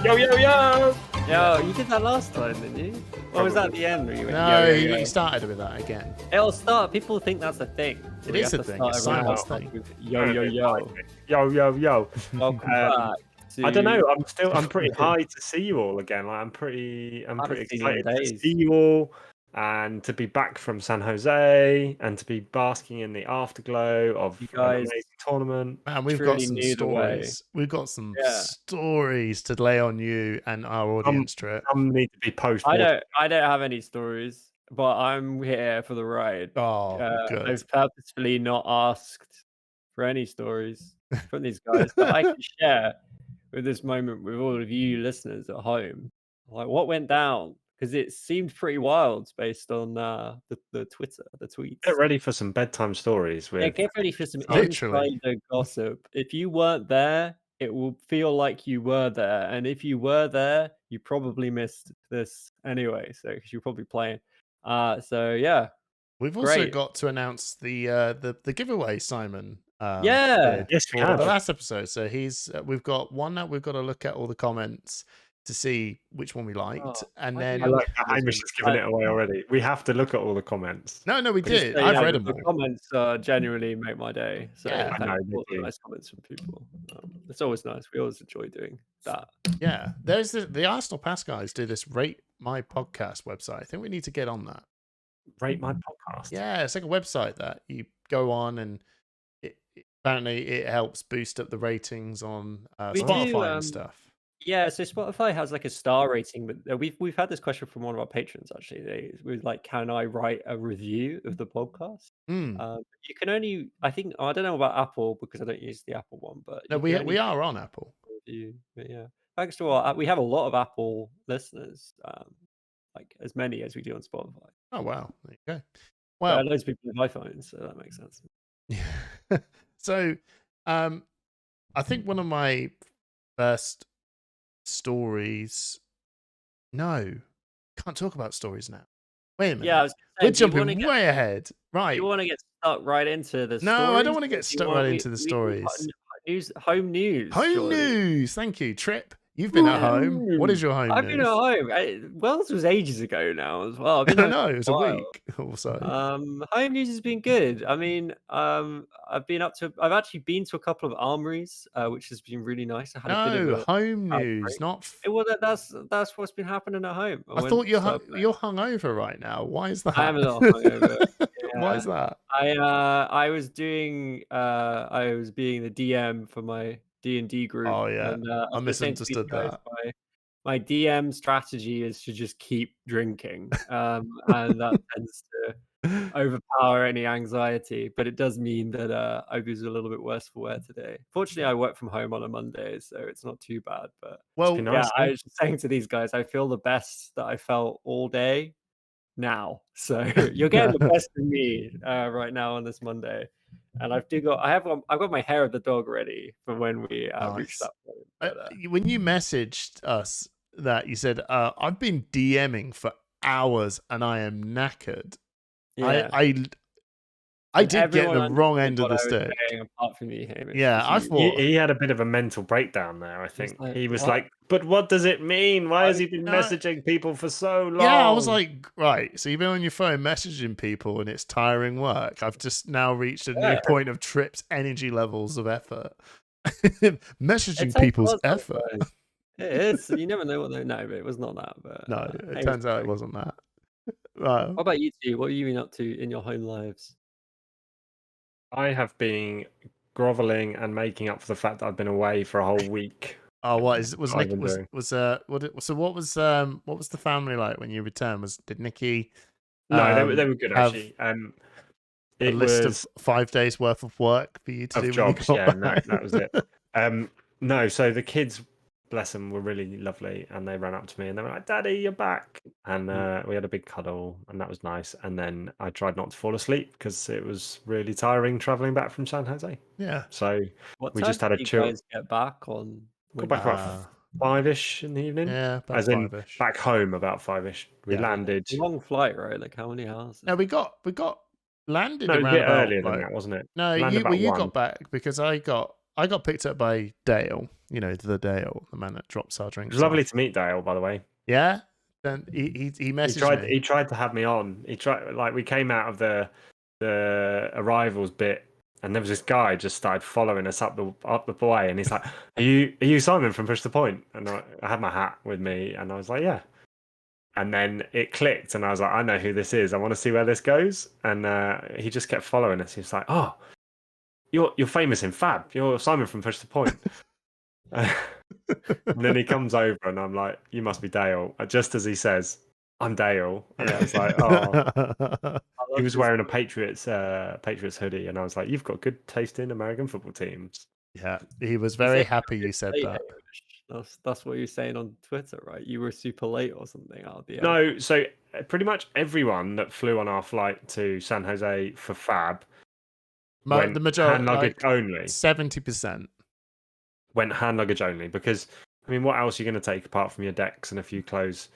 Yo, yo, yo! Yo, you did that last time, didn't you? Or was that at the end where you went, No, yo, yo, yo? he started with that again. It'll start. People think that's a thing. It We is have a to thing. start It's everyone Simon's else thing. with yo, yo, yo. Yo, yo, yo. Welcome back. I don't know. I'm pretty to- high to see you all again. Like, I'm pretty haven't seen you in excited to days. see you all and to be back from San Jose and to be basking in the afterglow of You an guys amazing tournament. Man, we've truly got some knew the way. stories. We've got some Yeah. stories to lay on you and our audience, Tripp. Some need to be post. I don't have any stories, but I'm here for the ride. Oh, good. I've purposefully not asked for any stories from these guys that I can share with this moment with all of you listeners at home. Like what went down? Because it seemed pretty wild based on the Twitter, the tweets. Get ready for some bedtime stories. Yeah, get ready for some Literally. insider gossip. If you weren't there, it will feel like you were there, and if you were there, you probably missed this anyway. So because you're probably playing. So yeah, We've also great. got to announce the giveaway, Simon. Yeah. Yes, we for have. the last episode. So we've got one that we've got to look at all the comments to see which one we liked, Oh, and I then I like that Hamish has given it away already. We have to look at all the comments. no, we Just did. so you I've know, read them the all. comments genuinely make my day. So Yeah, thank I know, you they for all the do. nice comments from people. It's always nice. We always enjoy doing that. Yeah, there's the Arsenal Pass guys do this Rate My Podcast website. I think we need to get on that. Rate my podcast. Yeah, it's like a website that you go on and apparently it helps boost up the ratings on We Spotify do, and stuff. Yeah, so Spotify has like a star rating, but we've had this question from one of our patrons actually. They was like, "Can I write a review of the podcast?" You can only, I think, I don't know about Apple because I don't use the Apple one, but No, you we can only are on Apple. review. But yeah, thanks to our, we have a lot of Apple listeners, like as many as we do on Spotify. Oh wow, there you go. Well, Well, loads of people have iPhones, so that makes sense. so I think one of my first stories. No, can't talk about stories now. Wait a minute. Yeah, I was We're gonna say, do you wanna jumping get, way ahead. Right. you want to get stuck right into the No, stories? I don't want to or get do you stuck want right me- into the we- stories. News, home news. Home surely. news. Thank you, Tripp. You've been at home. What is your home I've news? been at home. Wells was ages ago now as well. I've I been don't home know. for It was a a while. week or so. Home news has been good. I mean, I've actually been to a couple of armories, which has been really nice. I had a bit of No, a home break. news, not. Well, that's what's been happening at home. I thought you're hungover right now. Why is that? I am a little hungover. Why is that? I was being the DM for my D&D group. Oh yeah, and, I was saying to these misunderstood guys, that. My DM strategy is to just keep drinking, and that tends to overpower any anxiety. But it does mean that I was a little bit worse for wear today. Fortunately, I work from home on a Monday, so it's not too bad. But Well, been yeah, nice, I was just saying to these guys, I feel the best that I felt all day now. So you're getting the best of me right now on this Monday. And I've got my hair of the dog ready for when we reach Nice. that point. But, when you messaged us that, you said, I've been DMing for hours and I am knackered. yeah. I did get Everyone the wrong understood end of what the I was stick. saying, apart from you, Hamish, Yeah, I 'cause you- thought He had a bit of a mental breakdown there, I think. like, He was what? like, but what does it mean? Why has he been No. messaging people for so long? Yeah, I was like, right, so you've been on your phone messaging people and it's tiring work. I've just now reached a new Yeah. point of Tripp's energy levels of effort. Messaging It's like people's was that effort. way. It is. You never know what they know, but it was not that. But No, hey, it it's turns out it fine. wasn't that. Right. What about you two? What have you been up to in your home lives? I have been groveling and making up for the fact that I've been away for a whole week. Oh, what was What I've Nick been was doing. what was the family like when you returned? Did Nikki No, they were good have actually. a It list was of 5 days worth of work for you to of do jobs, when you got yeah, back? that was it. No, so the kids, bless them, were really lovely, and they ran up to me and they were like, "Daddy, you're back!" And we had a big cuddle, and that was nice. And then I tried not to fall asleep because it was really tiring traveling back from San Jose. Yeah. So What we time just had a did chill. you guys get back on? Got back about 5ish in the evening. Yeah, about As in 5ish. back home about 5ish. We Yeah. landed. Long flight, right? Like how many hours? No, we got landed No, it was a around bit about earlier than like that, wasn't it? no, Landed about you 1. got back because I got picked up by Dale. You know, the Dale, the man that drops our It drinks was lovely off. to meet Dale, by the way. Yeah. Then he He messaged me. tried to have me on. He tried, like, we came out of the arrivals bit, and there was this guy just started following us up the way, and he's like, are you Simon from Push the Point? And I had my hat with me, and I was like, yeah. And then it clicked, and I was like, I know who this is. I want to see where this goes. And he just kept following us. He was like, oh, you're famous in Fab. You're Simon from Push the Point. And then he comes over, and I'm like, you must be Dale. Just as he says, I'm Dale. And I was like, oh. He was wearing a Patriots hoodie, and I was like, you've got good taste in American football teams. Yeah, he was very happy you said that. That's what you're saying on Twitter, right? You were super late or something out of the No, so pretty much everyone that flew on our flight to San Jose for Fab went The majority, hand luggage like only. 70%. Went hand luggage only because, I mean, what else are you going to take apart from your decks and a few clothes?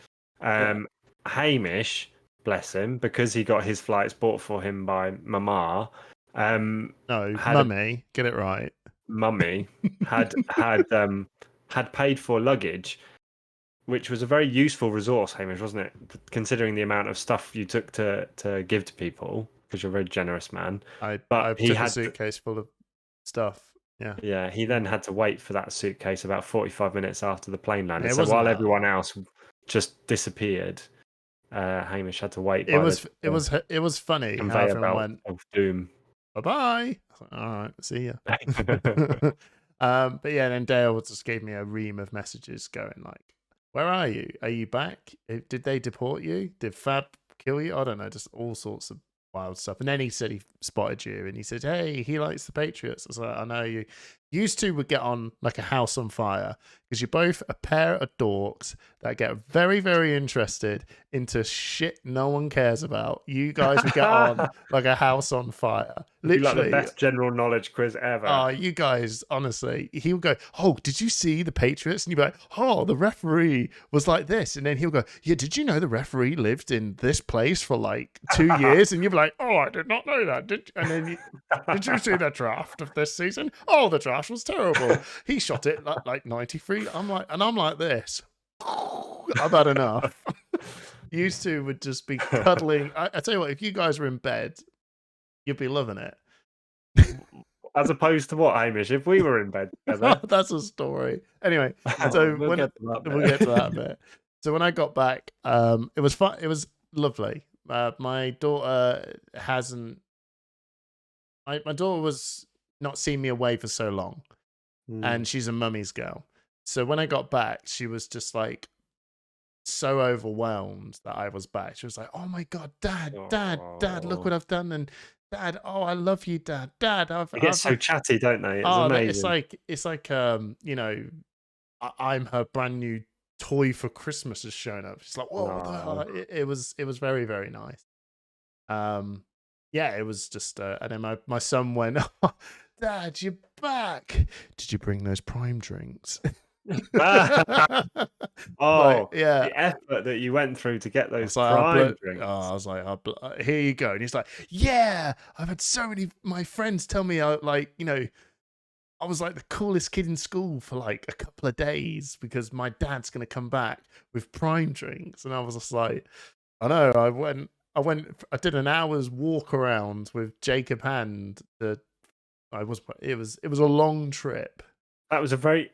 Hamish, bless him, because he got his flights bought for him by Mama. No, Mummy, get it right. Mummy had paid for luggage, which was a very useful resource, Hamish, wasn't it? Considering the amount of stuff you took to give to people, because you're a very generous man. I But he took had a suitcase full of stuff. Yeah. Yeah, he then had to wait for that suitcase about 45 minutes after the plane landed. It So wasn't while that everyone else just disappeared, Hamish had to wait. It was funny how conveyor everyone belt went, of doom. bye-bye. All right, see ya. But yeah, then Dale just gave me a ream of messages going like, where are you? Are you back? Did they deport you? Did Fab kill you? I don't know, just all sorts of wild stuff. And then he said he spotted you, and he said, hey, he likes the Patriots. I was like, I know you. Used to would get on like a house on fire because you're both a pair of dorks that get very, very interested into shit no one cares about. You guys would get on like a house on fire. Literally, like the best general knowledge quiz ever. Oh, you guys, honestly, he would go, oh, did you see the Patriots? And you'd be like, oh, the referee was like this. And then he'll go, yeah, did you know the referee lived in this place for like 2 years? And you'd be like, oh, I did not know that. And then did you see the draft of this season? Oh, the draft was terrible. He shot it like 93. I'm like this. I've had enough. Used to would just be cuddling. I tell you what, if you guys were in bed, you'd be loving it. As opposed to what, Hamish? If we were in bed together. That's a story. Anyway, so we'll get to that bit. So when I got back, it was fun. It was lovely. My daughter hasn't. My daughter was not seen me away for so long, and she's a mummy's girl. So when I got back, she was just like so overwhelmed that I was back. She was like, "Oh my god, Dad, look what I've done!" And Dad, oh, I love you, Dad. They get so chatty, don't they? It's amazing. It's like you know, I'm her brand new toy for Christmas has shown up. She's like, whoa, it was very, very nice. Yeah, it was just, and then my son went, oh, Dad, you're back. Did you bring those Prime drinks? Yeah, the effort that you went through to get those like, Prime drinks. I was like, here you go. And he's like, yeah, I've had so many my friends tell me, like, you know, I was like the coolest kid in school for like a couple of days because my dad's going to come back with Prime drinks. And I was just like, I know, I did an hour's walk around with Jacob Hand. It was a long trip. That was a very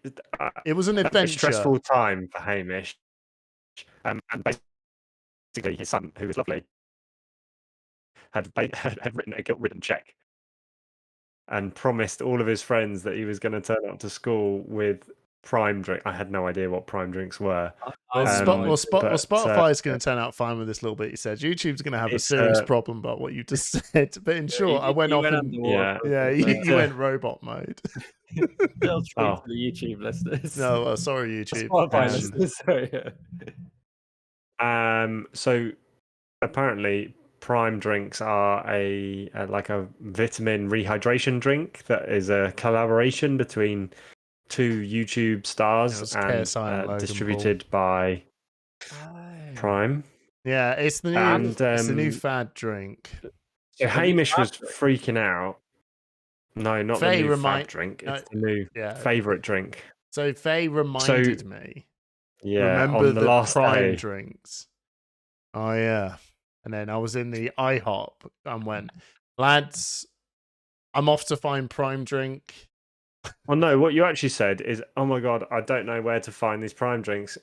it was an adventure. Stressful time for Hamish. And basically his son, who was lovely, had written a guilt-ridden check and promised all of his friends that he was going to turn up to school with Prime drink. I had no idea what Prime drinks were. Spotify is going to turn out fine with this little bit. He said YouTube's going to have a serious problem about what you just said. But in short, I went off and you went robot mode. They'll tweet the YouTube listeners. No, sorry, YouTube. Spotify listeners. Sorry. So apparently, Prime drinks are like a vitamin rehydration drink that is a collaboration between two YouTube stars and distributed by Prime. Yeah, it's the new fad drink. So Have you Hamish was fagged it? freaking out. No, not the Faye new fag remind drink. no, It's the new yeah. favorite drink. So Faye reminded me. Yeah, Remember on the the last prime day. drinks? Oh yeah. And then I was in the IHOP and went, lads, I'm off to find prime drink. Well, no, what you actually said is, oh my God, I don't know where to find these prime drinks.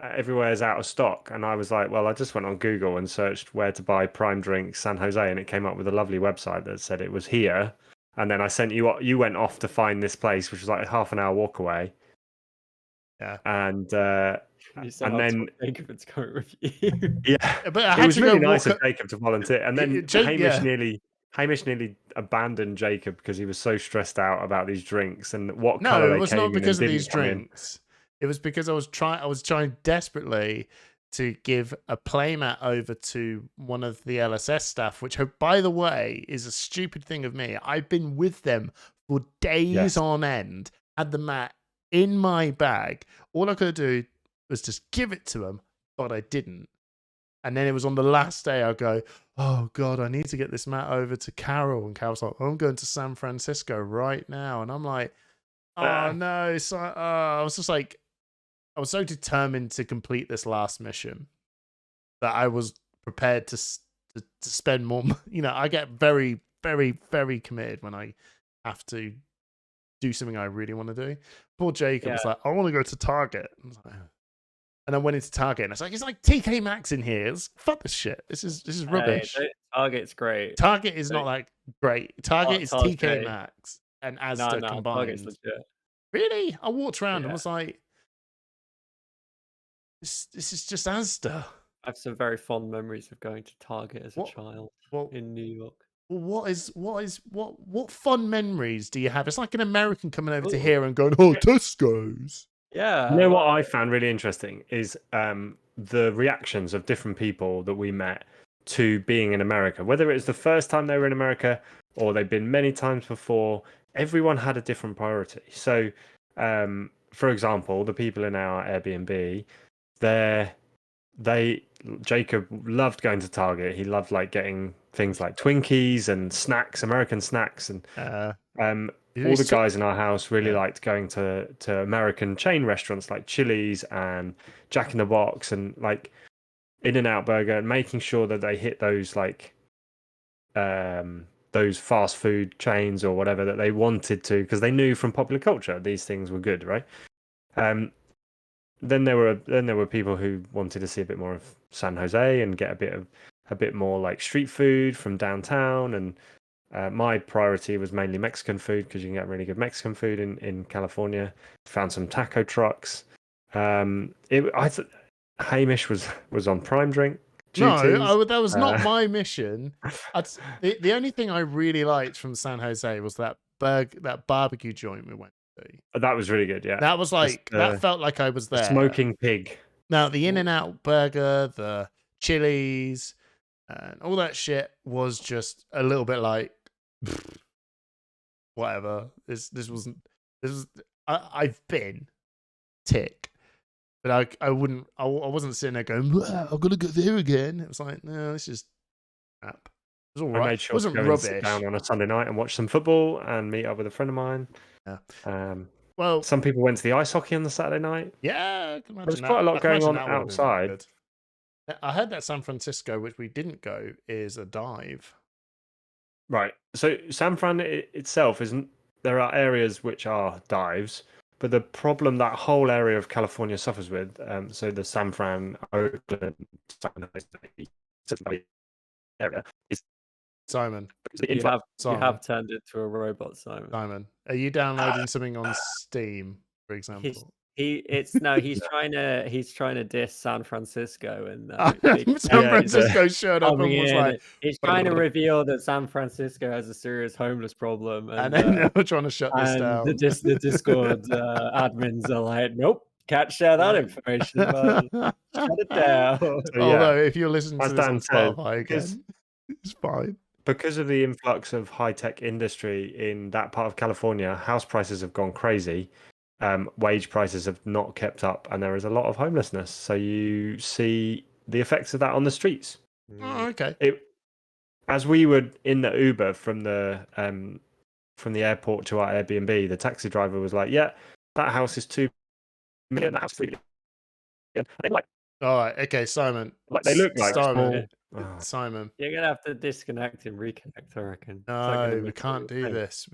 Everywhere's out of stock. And I was like, well, I just went on Google and searched where to buy prime drinks San Jose, and it came up with a lovely website that said it was here. And then I sent you went off to find this place, which was like a half an hour walk away. Yeah. And You said and I'll then tell Jacob it's coming with you. yeah, But I it had was to really go nice walk of Jacob to volunteer. And then yeah. Hamish nearly abandoned Jacob because he was so stressed out about these drinks and what No, color it they was came not in because and of these didn't come in. drinks. It was because I was trying desperately to give a playmat over to one of the LSS staff, which, by the way, is a stupid thing of me. I've been with them for days on end, had the mat in my bag. All I could do was just give it to them, but I didn't. And then it was on the last day I go, oh God, I need to get this mat over to Carol. And Carol's like, oh, I'm going to San Francisco right now. And I'm like, oh no. So I was just like, I was so determined to complete this last mission that I was prepared to spend more. You know, I get very, very, very committed when I have to do something I really want to do. Poor Jacob was like, I want to go to Target. And I went into Target and it's like TK Maxx in here. Fuck this shit. This is rubbish. Target's great. Target is not like great. Target is TK Target. Maxx and Asda No, combined. Target's legit. Really? I walked around and was like, this is just Asda. I have some very fond memories of going to Target as a child in New York. Well, what fun memories do you have? It's like an American coming over to here and going, oh, Tesco's. Yeah. You know what I found really interesting is the reactions of different people that we met to being in America. Whether it was the first time they were in America or they've been many times before, everyone had a different priority. So, for example, the people in our Airbnb, Jacob loved going to Target. He loved like getting things like Twinkies and snacks, American snacks, and all the guys in our house really liked going to American chain restaurants like Chili's and Jack in the Box and like In-N-Out Burger, and making sure that they hit those like those fast food chains or whatever that they wanted to, because they knew from popular culture these things were good, right? Then there were people who wanted to see a bit more of San Jose and get a bit more like street food from downtown. And my priority was mainly Mexican food because you can get really good Mexican food in California. Found some taco trucks. Hamish was on prime drink. No, that was not my mission. The only thing I really liked from San Jose was that barbecue joint we went to. That was really good, yeah. That was like that felt like I was there. Smoking pig. Now the In-N-Out Burger, the Chili's, and all that shit was just a little bit like whatever. I've been tick. But I wasn't sitting there going, I'm gonna go there again. It was like, no, this is crap. It was all right. I made sure it wasn't to go rubbish. And sit down on a Sunday night and watch some football and meet up with a friend of mine. Yeah. Well, some people went to the ice hockey on the Saturday night. Yeah, I can imagine There's quite a lot going on outside. I heard that San Francisco, which we didn't go, is a dive. Right. So San Fran itself isn't. There are areas which are dives. But the problem that whole area of California suffers with, so the San Fran, Oakland, San Jose area, is Simon. You have turned into a robot, Simon. Simon, are you downloading something on Steam, for example? He's trying to diss San Francisco and San Francisco showed up and was like, he's trying to reveal that San Francisco has a serious homeless problem, and then they're trying to shut this down. The Discord admins are like, nope, can't share that information. Shut it down. Although if you're listening to this on Spotify again, it's fine. Because of the influx of high-tech industry in that part of California, house prices have gone crazy. Wage prices have not kept up, and there is a lot of homelessness. So you see the effects of that on the streets. Oh, okay. as we were in the Uber from the airport to our Airbnb, the taxi driver was like, "Yeah, that house is 2 million. That house is 3 million." And they're like, All right, okay, Simon. they look like Simon. small. Oh. Simon. You're gonna have to disconnect and reconnect, I reckon. No, we can't do this.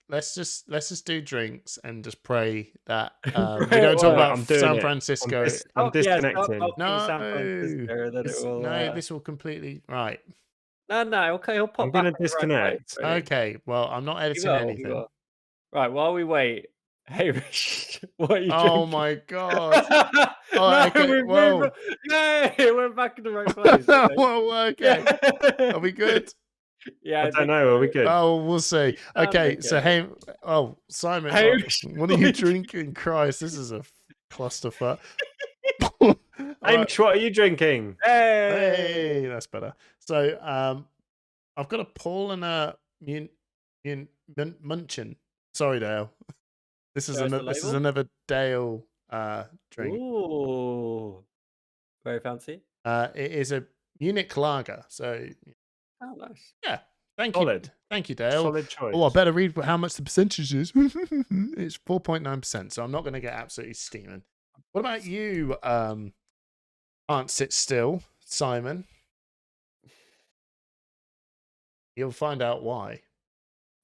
Let's just do drinks and just pray that we don't talk Well, about I'm doing San it. Francisco. I'm disconnecting. No, this will. this will completely right. No. Okay, he'll pop I'm back. gonna on the right disconnect. place, won't he? Okay, well, I'm not He editing will, he anything. will. Right, while we wait, Hamish, what are you Oh drinking? my god! Oh, No, okay, we've whoa. moved. Yay, we're back in the right place. Whoa, okay. Yeah. Are we good? Yeah, I don't know. Are we good? Oh, we'll see. sound Okay, so okay. Simon, Hamish, what are you drinking? Christ, this is a clusterfuck. Hamish, what are you drinking? Hey, that's better. So, I've got a Paul and a Munchin. Sorry, Dale. This is Show us the this is label. another Dale drink. Ooh, very fancy. It is a Munich lager. So, Oh, nice. yeah. Thank Solid. you, Dale. Solid choice. Oh, I better read how much the percentage is. It's 4.9%. So I'm not going to get absolutely steaming. What about you? Can't sit still, Simon. You'll find out why.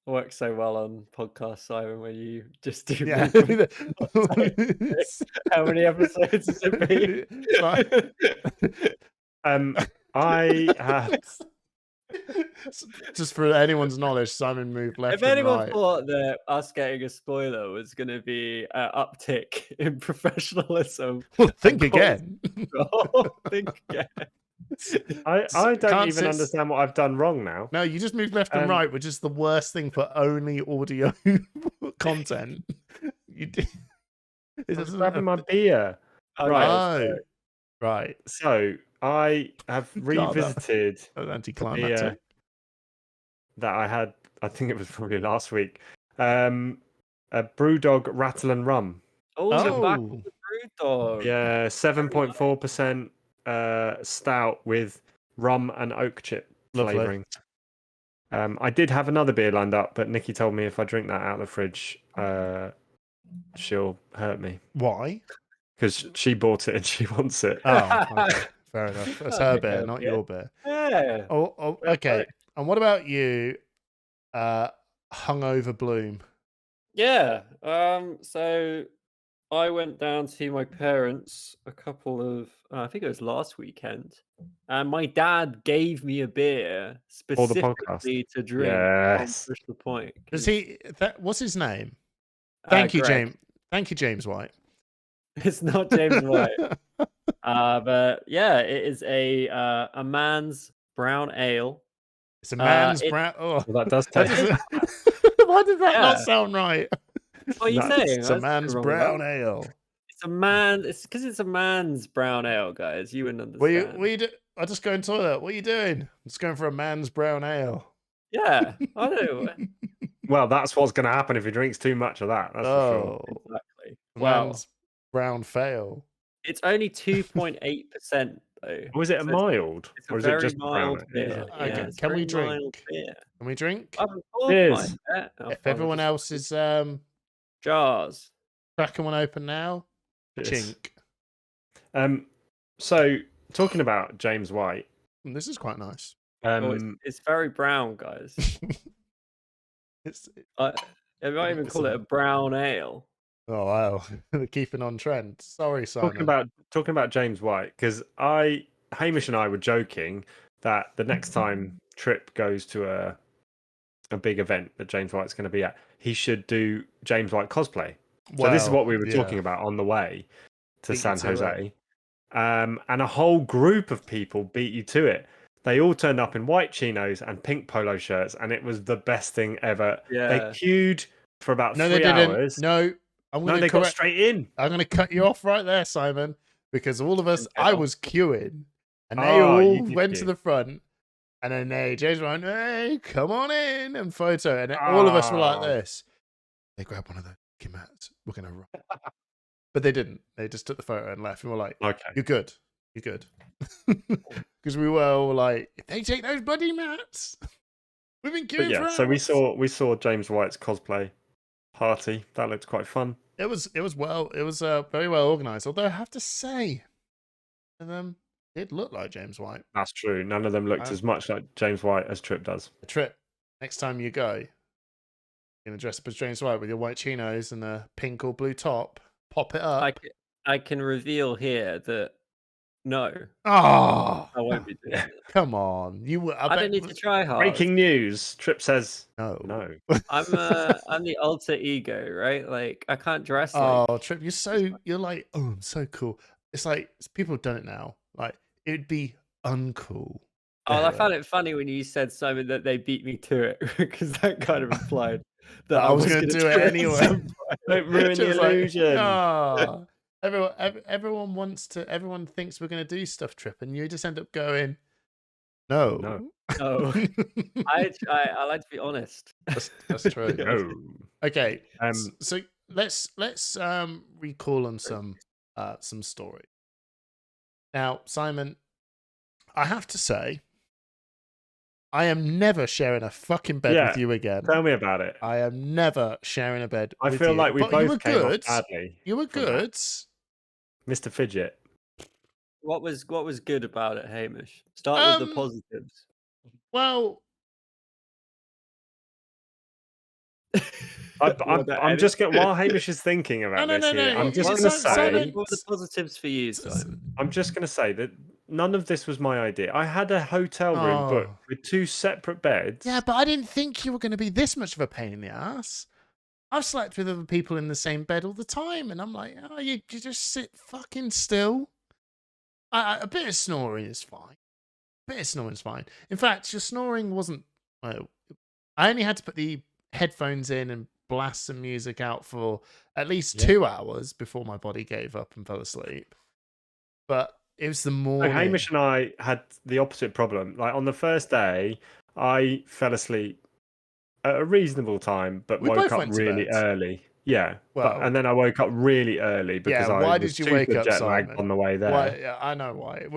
Works so well on podcast, Simon, when you just do. Yeah. How many episodes has it been? I have. Just for anyone's knowledge, Simon moved left If and anyone right. thought that us getting a spoiler was going to be an uptick in professionalism, Well, think of course. again. Think again. I Can't don't even sit- understand what I've done wrong now. No, you just moved left and right, which is the worst thing for only audio content. You did. I was grabbing my beer. Right. Oh, right. So I have God, revisited That was the anticlimactic. that I had. I think it was probably last week. A BrewDog Rattle and Rum. Oh, you're back Oh. with the brew dog. Yeah, 7.4% stout with rum and oak chip Lovely. flavouring. I did have another beer lined up, but Nikki told me if I drink that out of the fridge, she'll hurt me Why? because she bought it and she wants it. Oh, okay. Fair enough. That's her Okay, beer, not okay. your beer. Yeah. Oh, okay. And what about you, hungover Bloom? Yeah. So I went down to my parents a couple of, I think it was last weekend, and my dad gave me a beer For the podcast. specifically to drink Yes. on Push the Point. Does he? What's his name? Thank you, Greg. James. Thank you, James White. It's not James White. But yeah, it is a man's brown ale. It's a man's it- brown. Oh, Well, that does that taste. doesn't- why did that not Yeah. sound right? What are you That's- saying? It's a There's nothing man's wrong with brown that. ale. It's a man. It's because it's a man's brown ale, guys. You wouldn't What understand. you do? I just go in the toilet. What are you doing? I'm just going for a man's brown ale. Yeah, I know. Well, that's what's going to happen if he drinks too much of that. That's for sure. Oh, Exactly. a Well, man's brown fail. it's only 2.8% though. Was it a So mild? It's a Or is it very just brown? mild beer. Is it? Okay, it's can we very mild drink? beer. Can we drink? Of course, Cheers. mate. Yeah, If everyone else is jars. cracking one open now, Cheers. chink. So talking about James White, This is quite nice. It's very brown, guys. It's I might even call it a brown ale. oh wow, keeping on trend. Sorry, Simon. talking about James White, because Hamish and I were joking that the next time Tripp goes to a big event that James White's going to be at, he should do James White cosplay. So this is what we were talking about on the way to Beat you San to Jose. And a whole group of people beat you to it. They all turned up in white chinos and pink polo shirts, and it was the best thing ever. Yeah. They queued for about No, 3 they didn't. hours. No, I'm No, going they to got correct. straight in. I'm going to cut you off right there, Simon, because all of us, Okay. I was queuing, and they Oh, you all did went to queue. the front, and then James went, "Hey, come on in and photo," and then all of us were like Oh. this. They grabbed one of the mats. We're going to run. But they didn't. They just took the photo and left, and we're like, Okay. "You're good. You're good." because we were all like, if they take those bloody mats, we've been But queuing for yeah, hours. so we saw James White's cosplay party. That looked quite fun. It was very well organized. Although I have to say, them did look like James White. That's true. None of them looked as much like James White as Tripp does. Tripp, next time you go, you're gonna dress up as James White with your white chinos and a pink or blue top. Pop it up. I can reveal here that no, Oh, I won't be doing it. come on! I don't need to try hard. Breaking news: Tripp says No. I'm the alter ego, right? Like I can't dress like. Oh, Tripp, you're like, oh, I'm so cool. It's like people have done it now. Like it'd be uncool. Oh, I found it funny when you said, Simon, that they beat me to it because that kind of implied that I was going to do it anyway. Don't ruin the illusion. Oh, everyone thinks we're going to do stuff, Tripp, and you just end up going, no. No. I like to be honest. That's true. No. Okay. So let's recall on some story. Now, Simon, I have to say, I am never sharing a fucking bed with you again. Tell me about it. I am never sharing a bed with you. I feel like we both came good. off badly. You were good. Mr. Fidget. What was good about it, Hamish? Start with the positives. Well, I'm just going while Hamish is thinking about this here. I'm just going to say what were the positives for you, Simon? I'm just going to say that none of this was my idea. I had a hotel room booked with 2 separate beds. Yeah, but I didn't think you were going to be this much of a pain in the ass. I've slept with other people in the same bed all the time, and I'm like, oh, you just sit fucking still. A bit of snoring is fine. In fact, your snoring wasn't. Well, I only had to put the headphones in and blast some music out for at least 2 hours before my body gave up and fell asleep. But it was the morning. So Hamish and I had the opposite problem. Like on the first day, I fell asleep at a reasonable time, but woke up really early. Yeah, and then I woke up really early because why I did was you super wake up, jet lagged Simon? on the way there. Why, I know why.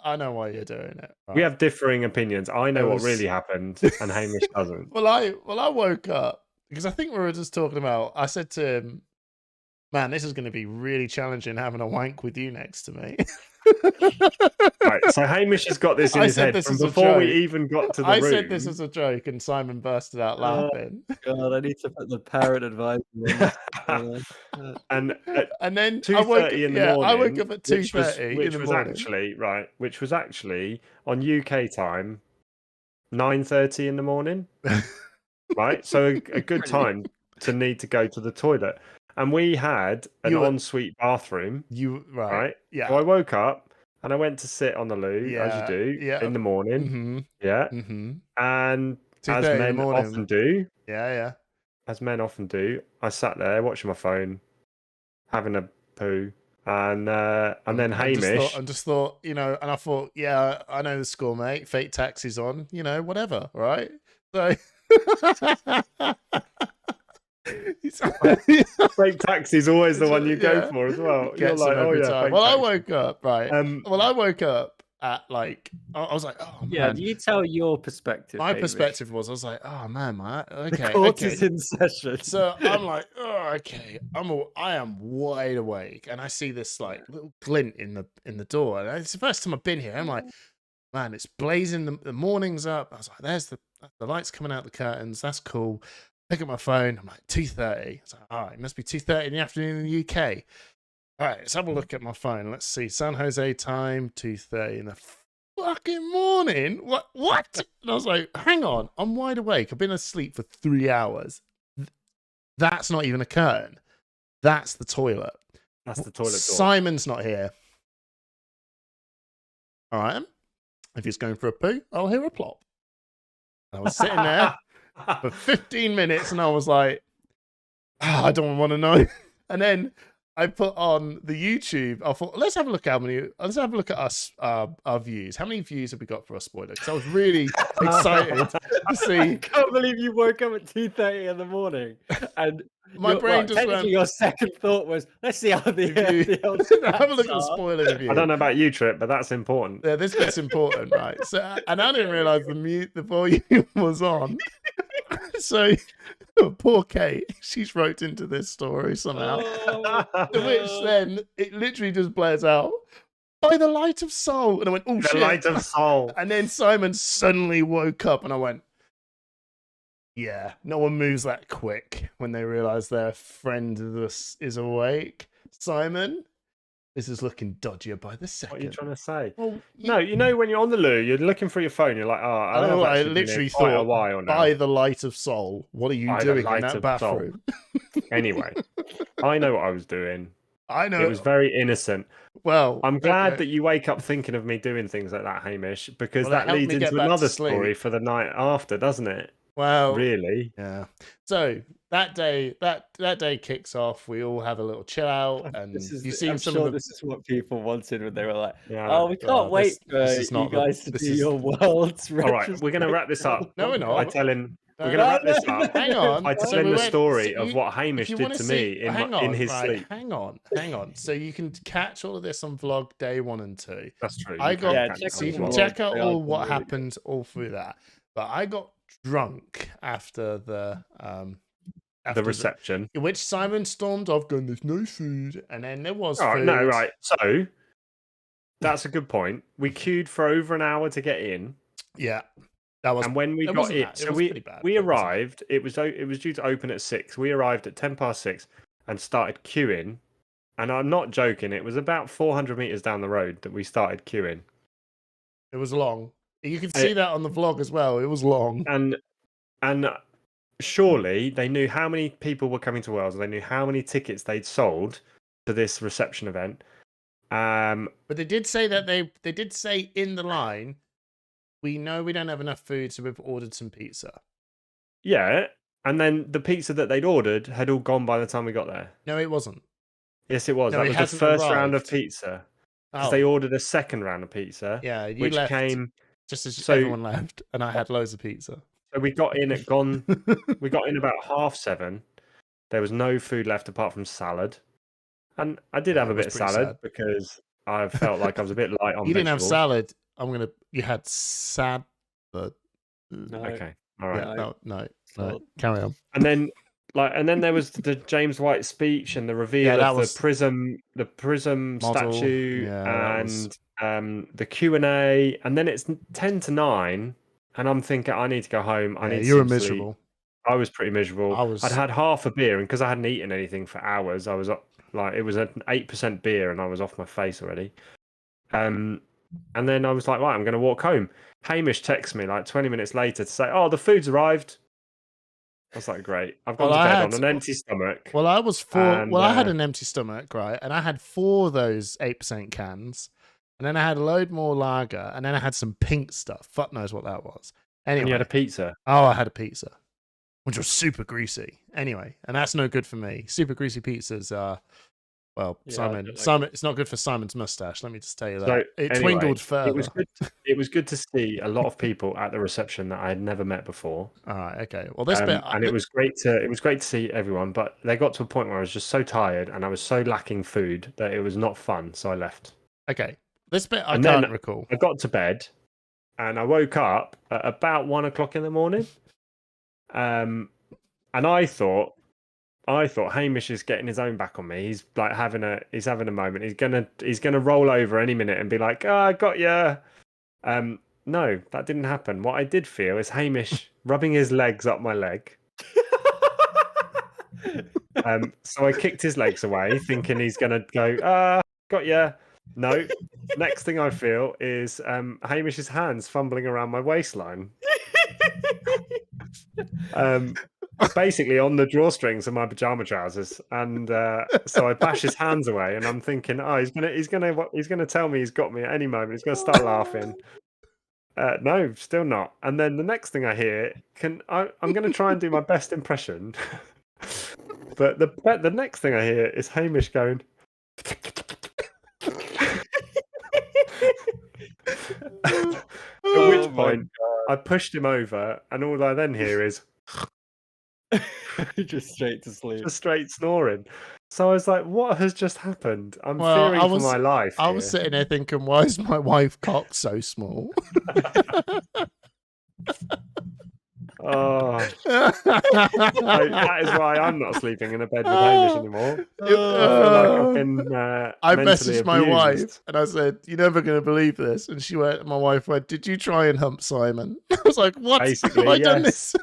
I know why you're doing it. Right? We have differing opinions. I know what really happened, and Hamish doesn't. Well, I woke up because I think we were just talking about. I said to him, "Man, this is going to be really challenging having a wank with you next to me." Right, so Hamish has got this in his head from before we even got to the room. I said this as a joke, and Simon bursted out laughing. God, I need to put the parent advice in. And then 2:30 in the morning. I woke up at 2:30 in the morning. Which was actually on UK time 9:30 in the morning. Right, so a good time to need to go to the toilet. And we had an ensuite bathroom. Right? Yeah. So I woke up and I went to sit on the loo, as you do, in the morning. Mm-hmm. Yeah. Mm-hmm. And as men often do. Yeah. As men often do, I sat there watching my phone, having a poo, and then Hamish. I just thought, and I thought, yeah, I know the score, mate. Fake taxi's on, whatever, right? So. Fake taxi's always the one you go for as well. You're like, oh yeah. Well, I woke up I woke up at like I was like, oh man. Yeah, you tell your perspective. My perspective was I was like, oh man, okay. The court is in session. So I'm like, oh okay, I am wide awake, and I see this like little glint in the door, and it's the first time I've been here. I'm like, man, it's blazing. The morning's up. I was like, there's the lights coming out the curtains. That's cool. Pick up my phone. I'm like 2:30. It's like, all right, it must be 2:30 in the afternoon in the UK. All right, let's have a look at my phone. Let's see, San Jose time, 2:30 in the fucking morning. What? And I was like, hang on, I'm wide awake. I've been asleep for 3 hours. That's not even a curtain. That's the toilet. That's the toilet door. Simon's not here. All right. If he's going for a poo, I'll hear a plop. I was sitting there for 15 minutes and I was like, I don't want to know. And then I put on the YouTube. I thought, let's have a look at us our views. How many views have we got for our spoiler? Because I was really excited to I see. can't believe you woke up at 2:30 in the morning and My brain just technically went. your second thought was, let's see how the old Have a look at the stats are. spoiler review. I don't know about you, Tripp, but that's important. Yeah, this bit's important, right? So, and I didn't realize the volume was on. So, poor Kate, she's wrote into this story somehow. Oh, To which then it literally just blares out by the light of soul, and I went, "Oh The shit!" light of soul. And then Simon suddenly woke up, and I went, "Yeah, no one moves that quick when they realize their friend is awake." Simon, this is looking dodgier by the second. What are you trying to say? Well, No, you know when you're on the loo, you're looking through your phone. You're like, oh, I actually been literally here quite a thought, while now. by the light of soul, what are you By the doing in light that of bathroom? Anyway, I know what I was doing. I know. It was very innocent. Well, I'm glad okay. that you wake up thinking of me doing things like that, Hamish, because Well, that that helped leads me get into back to another sleep. story for the night after, doesn't it? Well, Really? yeah. So that day kicks off. We all have a little chill out, and you've seen I'm some sure of the. this is what people wanted when they were like, Yeah. "Oh, we can't wait for this is you not guys to this do is- your world's." All right, we're going to wrap this up. No, we're not. By telling, we're No, going to wrap this up. Hang on. By So telling we the went- story so of you- what if Hamish you did wanna to see- me hang in his right, sleep. Hang on. So you can catch all of this on vlog day 1 and 2. That's true. I got- Yeah, catch check it So you as can well. check out They are all what really happened all through that. But I got drunk after the reception. which Simon stormed off, going, "There's no food," and then there was All right, food. no, right. So that's a good point. We queued for over an hour to get in, Yeah, that was. and when we it got wasn't it, that- it so was we pretty bad, we but it wasn't. arrived. It was due to open at 6. We arrived at 6:10 and started queuing. And I'm not joking. It was about 400 meters down the road that we started queuing. It was long. You can see that on the vlog as well. It was long. And surely they knew how many people were coming to Wales. They knew how many tickets they'd sold to this reception event. But they did say that they did say in the line, "We know we don't have enough food, so we've ordered some pizza." Yeah, and then the pizza that they'd ordered had all gone by the time we got there. No, it wasn't. Yes, it was. No, That it was the hasn't first round of arrived. pizza. Because Oh, they ordered a second round of pizza, yeah, you which left came. just as so- everyone left, and I had loads of pizza. So we got in we got in about 7:30. There was no food left apart from salad. And I did Yeah, have it a was bit of pretty salad sad. because I felt like I was a bit light on You didn't have vegetables. salad. You had sad. No. Okay. All right. Yeah, no. Salad. Carry on. And then there was the James White speech and the reveal Yeah, that of was- the prism Model, statue yeah, that was- and the Q&A, and then it's 10 to 9 and I'm thinking I need to go home. I Yeah, need you were some sleep. miserable. I was pretty miserable. I was- I'd had half a beer, and because I hadn't eaten anything for hours, I was like, it was an 8% beer, and I was off my face already. And then I was like, right, I'm going to walk home. Hamish texts me like 20 minutes later to say, "Oh, the food's arrived." I was like, great. I've gone Well, to I bed had- on an empty stomach. Well, I was And, I had an empty stomach, right? And I had 4 of those 8% cans. And then I had a load more lager. And then I had some pink stuff. Fuck knows what that was. And Anyway. you had a pizza. Oh, I had a pizza, which was super greasy. Anyway, and that's no good for me. Super greasy pizzas are, well, Yeah, I Simon, don't like Simon, it's not good for Simon's mustache. Let me just tell you that. So, It anyway, twinkled further. It was good to see a lot of people at the reception that I had never met before. All right, okay. Well, this bit, And it was great to see everyone, but they got to a point where I was just so tired and I was so lacking food that it was not fun, so I left. okay. This bit I And can't then- recall. I got to bed and I woke up at about 1:00 in the morning. And I thought Hamish is getting his own back on me. He's like having a moment. He's gonna roll over any minute and be like, "Oh, I got you." No, that didn't happen. What I did feel is Hamish rubbing his legs up my leg. So I kicked his legs away, thinking he's gonna go, got ya. No. Next thing I feel is Hamish's hands fumbling around my waistline. Basically on the drawstrings of my pajama trousers, and so I bash his hands away, and I'm thinking, oh, he's gonna tell me he's got me at any moment. He's gonna start laughing. No, still not. And then the next thing I hear, I'm gonna try and do my best impression. But the next thing I hear is Hamish going. At which point I pushed him over, and all I then hear is just straight to sleep. just straight snoring. So I was like, "What has just happened? I'm Well, fearing for my life." I was sitting there thinking, why is my wife cock so small? Oh, that is why I'm not sleeping in a bed with Hamish anymore. I feel like I've been I mentally messaged my abused. wife and I said, "You're never going to believe this." And my wife went, "Did you try and hump Simon?" I was like, "What? Basically, Have I done yes.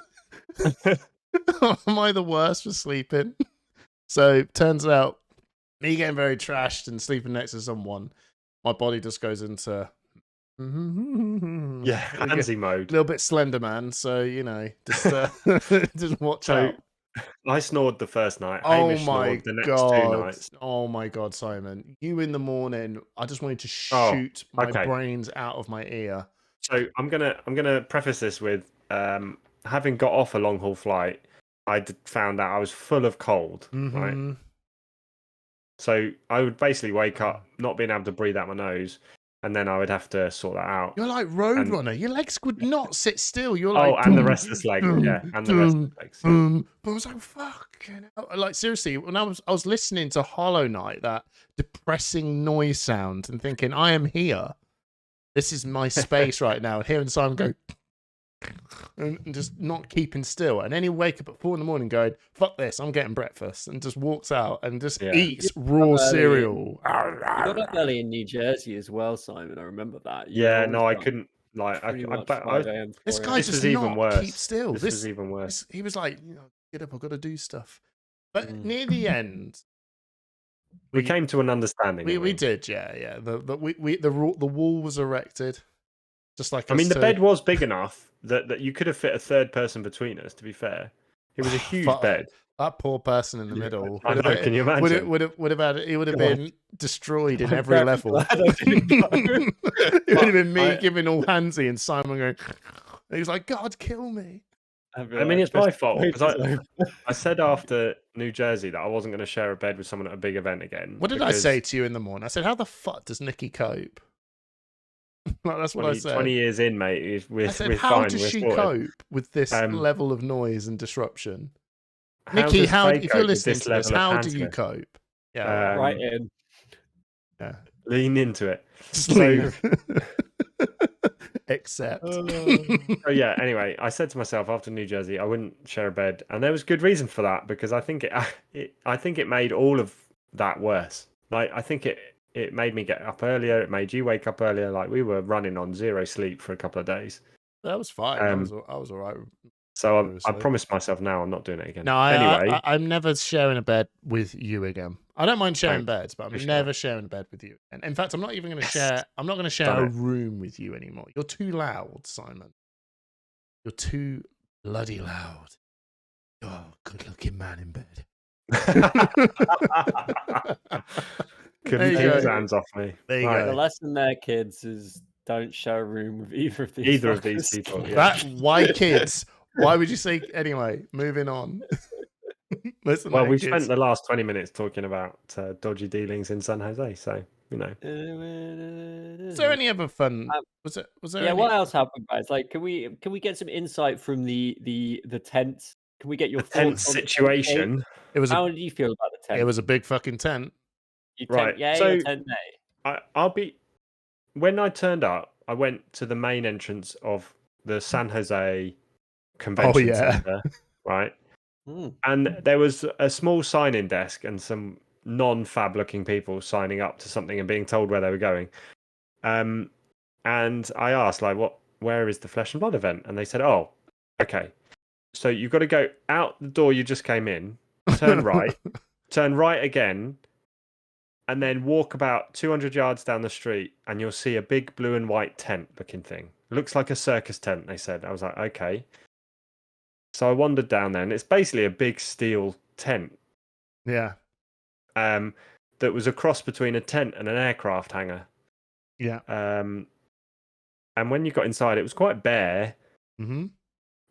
this? Am I the worst for sleeping?" So turns out, me getting very trashed and sleeping next to someone, my body just goes into Yeah, handsy a mode. little bit Slender Man. So just watch out. I snored the first night. Oh Hamish my snored the next 2 god! nights. Oh my god, Simon! You in the morning, I just wanted to shoot my brains out of my ear. So I'm gonna preface this with having got off a long haul flight, I found out I was full of cold. Right. So I would basically wake up not being able to breathe out my nose, and then I would have to sort that out. You're like Roadrunner. Your legs would not sit still. You're like, and the restless leg, yeah, and the restless legs. Yeah. But I was like, fucking hell. Like seriously, when I was listening to Hollow Knight, that depressing noise sound, and thinking, I am here. This is my space right now. And hearing Simon go and just not keeping still. And then he wake up at 4 a.m. going, fuck this, I'm getting breakfast, and just walks out and just eats raw cereal. You got up early in New Jersey as well, Simon. I remember that. I couldn't. Like, this guy just even worse. Keep still. This was even worse. He was like, get up, I've got to do stuff. But near the end, we came to an understanding. We did, yeah. The wall was erected, just like. I mean, the bed was big enough that you could have fit a third person between us. To be fair, it was a huge bed. That poor person in the middle. I know, can you imagine? Would have been destroyed in every level. It would have been me giving all handsy and Simon going. He was like, "God, kill me." I mean, it's my fault because I said after New Jersey that I wasn't going to share a bed with someone at a big event again. What did I say to you in the morning? I said, "How the fuck does Nikki cope?" Like, that's what I said. 20 years in, mate. I said, how does she cope with this level of noise and disruption? Nikki, if you're listening to this, how do you cope? Yeah, right in. Yeah, lean into it. Accept. Yeah. Anyway, I said to myself after New Jersey, I wouldn't share a bed, and there was good reason for that because I think it made all of that worse. Like, I think it made me get up earlier. It made you wake up earlier. Like, we were running on 0 sleep for a couple of days. That was fine. I was all right. So I promised myself now I'm not doing it again. No, anyway, I'm never sharing a bed with you again. I don't mind sharing beds, but I'm never sharing a bed with you. And in fact, I'm not even going to share. I'm not going to share a room with you anymore. You're too loud, Simon. You're too bloody loud. You're a good-looking man in bed. Couldn't keep his hands off me. There you go. The lesson there, kids, is don't share a room with either of these people. Yeah. Why kids? Why would you say anyway? Moving on. Listen, well, we spent the last 20 minutes talking about dodgy dealings in San Jose, so you know. Is there any other fun? Was there? Yeah. What else happened, guys? Like, can we get some insight from the tent? Can we get your tent situation? How did you feel about the tent? It was a big fucking tent. Tent yay or tent nay? I'll be. When I turned up, I went to the main entrance of the San Jose Convention Center, right? And there was a small sign-in desk and some non-fab looking people signing up to something and being told where they were going. And I asked, like, where is the Flesh and Blood event? And they said, oh, okay. So you've got to go out the door you just came in, turn right, turn right again, and then walk about 200 yards down the street, and you'll see a big blue and white tent looking thing. It looks like a circus tent, they said. I was like, okay. So I wandered down there, and it's basically a big steel tent. Yeah. That was a cross between a tent and an aircraft hangar. Yeah. And when you got inside, it was quite bare. Mm-hmm.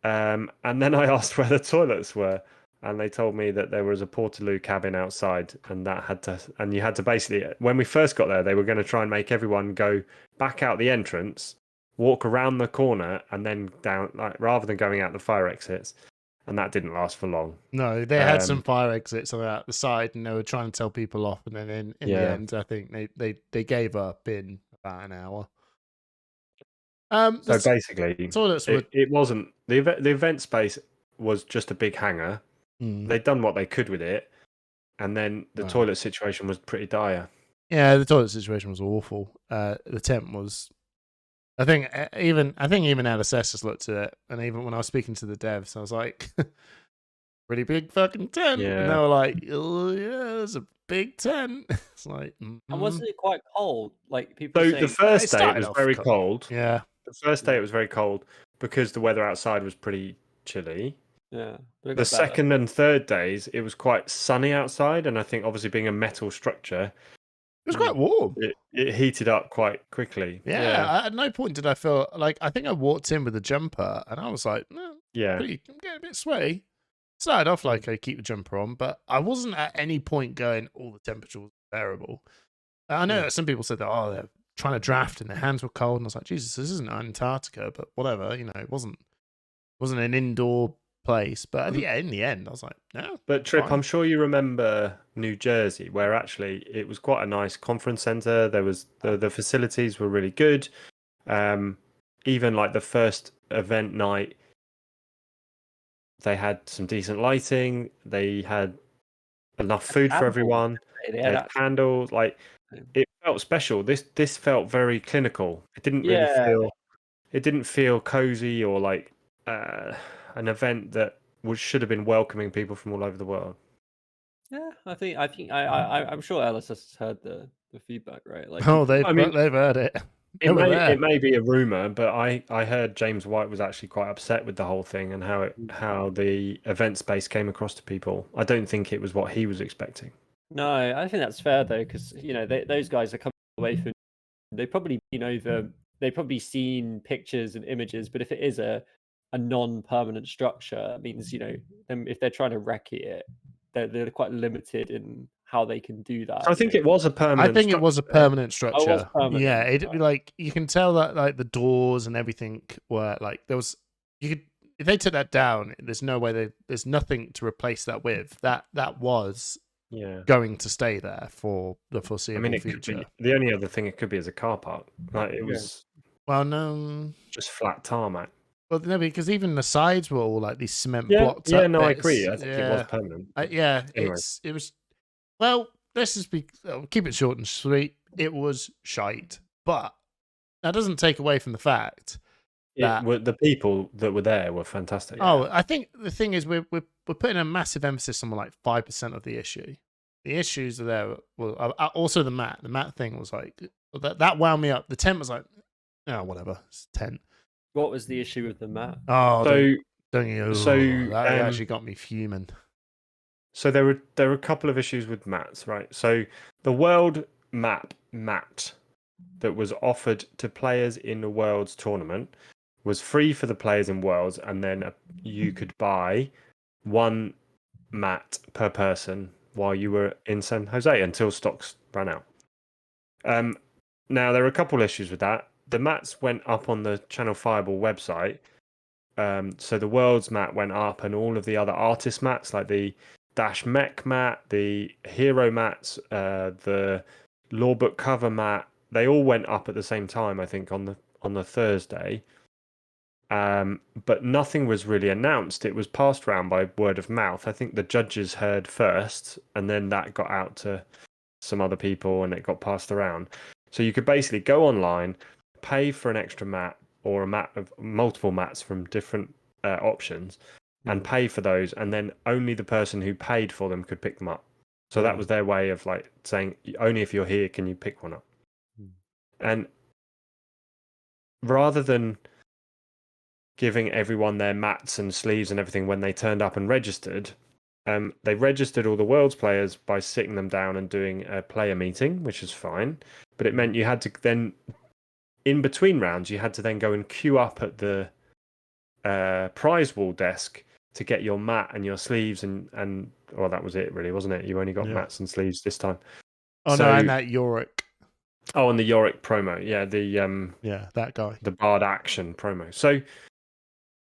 And then I asked where the toilets were, and they told me that there was a Portaloo cabin outside, and you had to basically, when we first got there, they were going to try and make everyone go back out the entrance, walk around the corner, and then down, like rather than going out the fire exits, and that didn't last for long. No, they had some fire exits on out the side, and they were trying to tell people off, and then in the Yeah. end, I think they gave up in about an hour. So basically, toilets were it wasn't the event space was just a big hangar. They'd done what they could with it, and then the Wow. toilet situation was pretty dire. Yeah, the toilet situation was awful. The tent was. I think even LSS has looked at it, and even when I was speaking to the devs, I was like, "Pretty big fucking tent," and they Yeah. were like, "Oh yeah, it's a big tent." It's like, And wasn't it quite cold? Like people So saying, the first It day it started was off very cold. cold. Yeah, The first day it was very cold because the weather outside was pretty chilly. yeah. but it got The better. second and third days it was quite sunny outside, and I think obviously being a metal structure, it was quite warm. it heated up quite quickly. Yeah, at no point did I feel like I think I walked in with a jumper, and I was like, "No, Yeah. I'm getting a bit sweaty." Started off like I keep the jumper on, but I wasn't at any point going, "Oh, the temperature was bearable." I know that some people said that, "Oh, they're trying to draft and their hands were cold," and I was like, "Jesus, this isn't Antarctica," but whatever, it wasn't an indoor place. But yeah, in the end, I was like, "No." But Tripp, fine. I'm sure you remember New Jersey, where actually it was quite a nice conference center. There was the facilities were really good. Even like the first event night, they had some decent lighting. They had enough food for everyone. They had candles. Like it felt special. This felt very clinical. It didn't really feel. It didn't feel cozy or like an event that should have been welcoming people from all over the world. Yeah, I'm sure Alice has heard the feedback, right? Like, Oh, people- they've heard it. It may be a rumor, but I heard James White was actually quite upset with the whole thing and how the event space came across to people. I don't think it was what he was expecting. No, I think that's fair though, because those guys are coming away from. They probably they've probably seen pictures and images, but if it is a non-permanent structure, it means them if they're trying to wreck it, they're quite limited in how they can do that. So I think it was a permanent. I think it was a permanent structure. Oh, it was permanent. Yeah, it'd be like you can tell that like the doors and everything were like there was if they took that down, there's no way there's nothing to replace that with. That was going to stay there for the foreseeable future. The only other thing it could be is a car park. Like it was. Well, no, just flat tarmac. Well, no, because even the sides were all like these cement blocked up. Yeah, no, I bits. agree. I think it was permanent. Anyway. It was. Well, let's just keep it short and sweet. It was shite, but that doesn't take away from the fact that the people that were there were fantastic. Oh, I think the thing is we're putting a massive emphasis on like 5% of the issue. The issues are there. Well, also the mat. The mat thing was like that wound me up. The tent was like, oh, whatever. It's a tent. What was the issue with the mat? Oh, don't you? That that actually got me fuming. So there were a couple of issues with mats, right? So the world map mat that was offered to players in the Worlds tournament was free for the players in Worlds, and then you could buy one mat per person while you were in San Jose until stocks ran out. Now there are a couple issues with that. The mats went up on the Channel Fireball website. So the Worlds mat went up, and all of the other artist mats, like the Dash Mech mat, the Hero mats, the Lawbook cover mat, they all went up at the same time, I think, on the Thursday. But nothing was really announced. It was passed around by word of mouth. I think the judges heard first, and then that got out to some other people, and it got passed around. So you could basically go online, pay for an extra mat or a mat of multiple mats from different options, and pay for those, and then only the person who paid for them could pick them up. So that was their way of like saying, only if you're here can you pick one up. And rather than giving everyone their mats and sleeves and everything when they turned up and registered, they registered all the Worlds players by sitting them down and doing a player meeting, which is fine. But it meant you had to then, in between rounds, you had to then go and queue up at the prize wall desk to get your mat and your sleeves and well, that was it really, wasn't it? You only got Yeah. mats and sleeves this time. Oh no, and that Yorick. Oh, and the Yorick promo, yeah, that guy, the Bard Action promo. So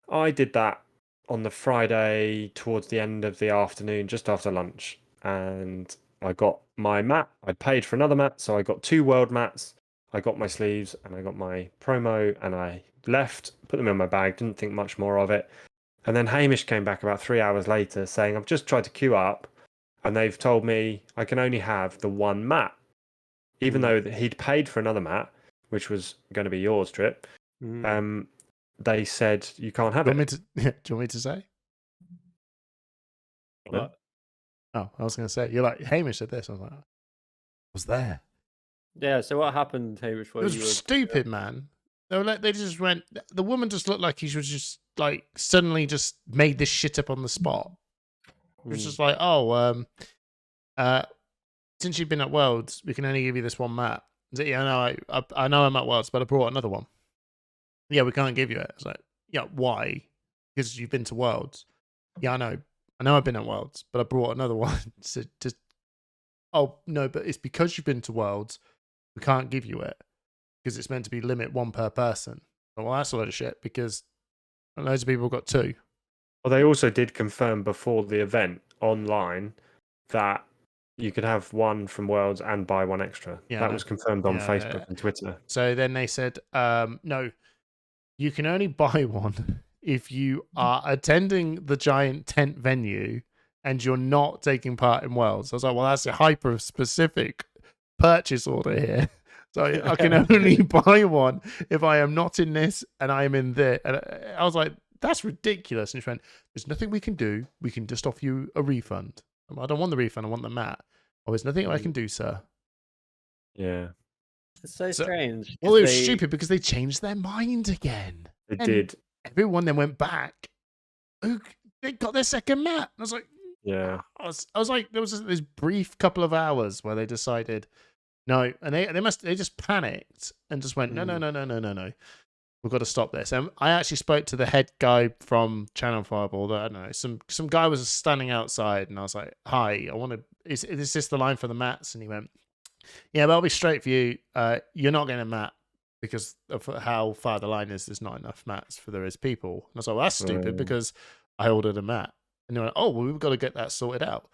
I did that on the Friday towards the end of the afternoon, just after lunch, and I got my mat. I paid for another mat, so I got 2 world mats. I got my sleeves and I got my promo, and I left, put them in my bag, didn't think much more of it. And then Hamish came back about 3 hours later saying, I've just tried to queue up and they've told me I can only have the 1 mat. Even though he'd paid for another mat, which was going to be yours, Tripp. They said you can't have it. Do you want me to say? What? Oh, I was going to say, you're like, Hamish said this. I was like, I was there. Yeah, so what happened, Hamish? It was stupid, man. They were like, they just went, the woman just looked like she was just like suddenly just made this shit up on the spot. It was just like, since you've been at Worlds, we can only give you this 1 mat. I said, yeah, I know I'm at Worlds, but I brought another one. Yeah, we can't give you it. I was like, yeah, why? Because you've been to Worlds. Yeah, I know I've been at Worlds, but I brought another one. So just, oh no, but it's because you've been to Worlds, we can't give you it because it's meant to be limit 1 per person. Well, that's a load of shit because loads of people got 2. Well, they also did confirm before the event online that you could have 1 from Worlds and buy 1 extra. Yeah, that was confirmed on Facebook and Twitter. So then they said, no, you can only buy 1 if you are attending the giant tent venue and you're not taking part in Worlds. I was like, well, that's a hyper specific purchase order here. So I can only buy 1 if I am not in this and I am in there. And I was like, that's ridiculous. And she went, there's nothing we can do. We can just offer you a refund. I don't want the refund. I want the mat. Oh, there's nothing I can do, sir. Yeah. It's so strange. Well, it was stupid because they changed their mind again. They did. Everyone then went back. They got their second mat. I was like, yeah. I was like, there was this brief couple of hours where they decided no, and they just panicked and just went no. We've got to stop this. And I actually spoke to the head guy from Channel Fireball. I don't know, some guy was standing outside, and I was like, "Hi, I want to. Is this the line for the mats?" And he went, "Yeah, but I'll be straight for you. You're not getting a mat because of how far the line is. There's not enough mats for there is people." And I was like, "Well, that's stupid because I ordered a mat." And they went, "Oh, well, we've got to get that sorted out."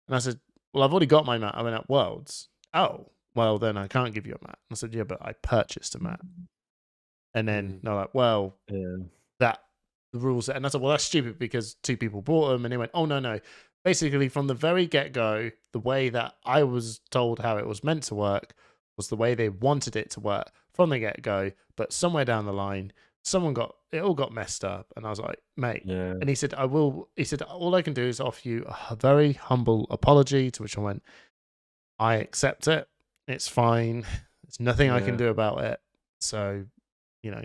And I said, "Well, I've already got my mat. I went at Worlds." "Oh, well, then I can't give you a mat." I said, "Yeah, but I purchased a mat." And then they're like, well, that the rules. And I said, well, that's stupid because 2 people bought them. And they went, oh, no. Basically, from the very get-go, the way that I was told how it was meant to work was the way they wanted it to work from the get-go. But somewhere down the line, it all got messed up. And I was like, mate. Yeah. And he said, all I can do is offer you a very humble apology, to which I went, I accept it. It's fine. There's nothing I can do about it. So, you know,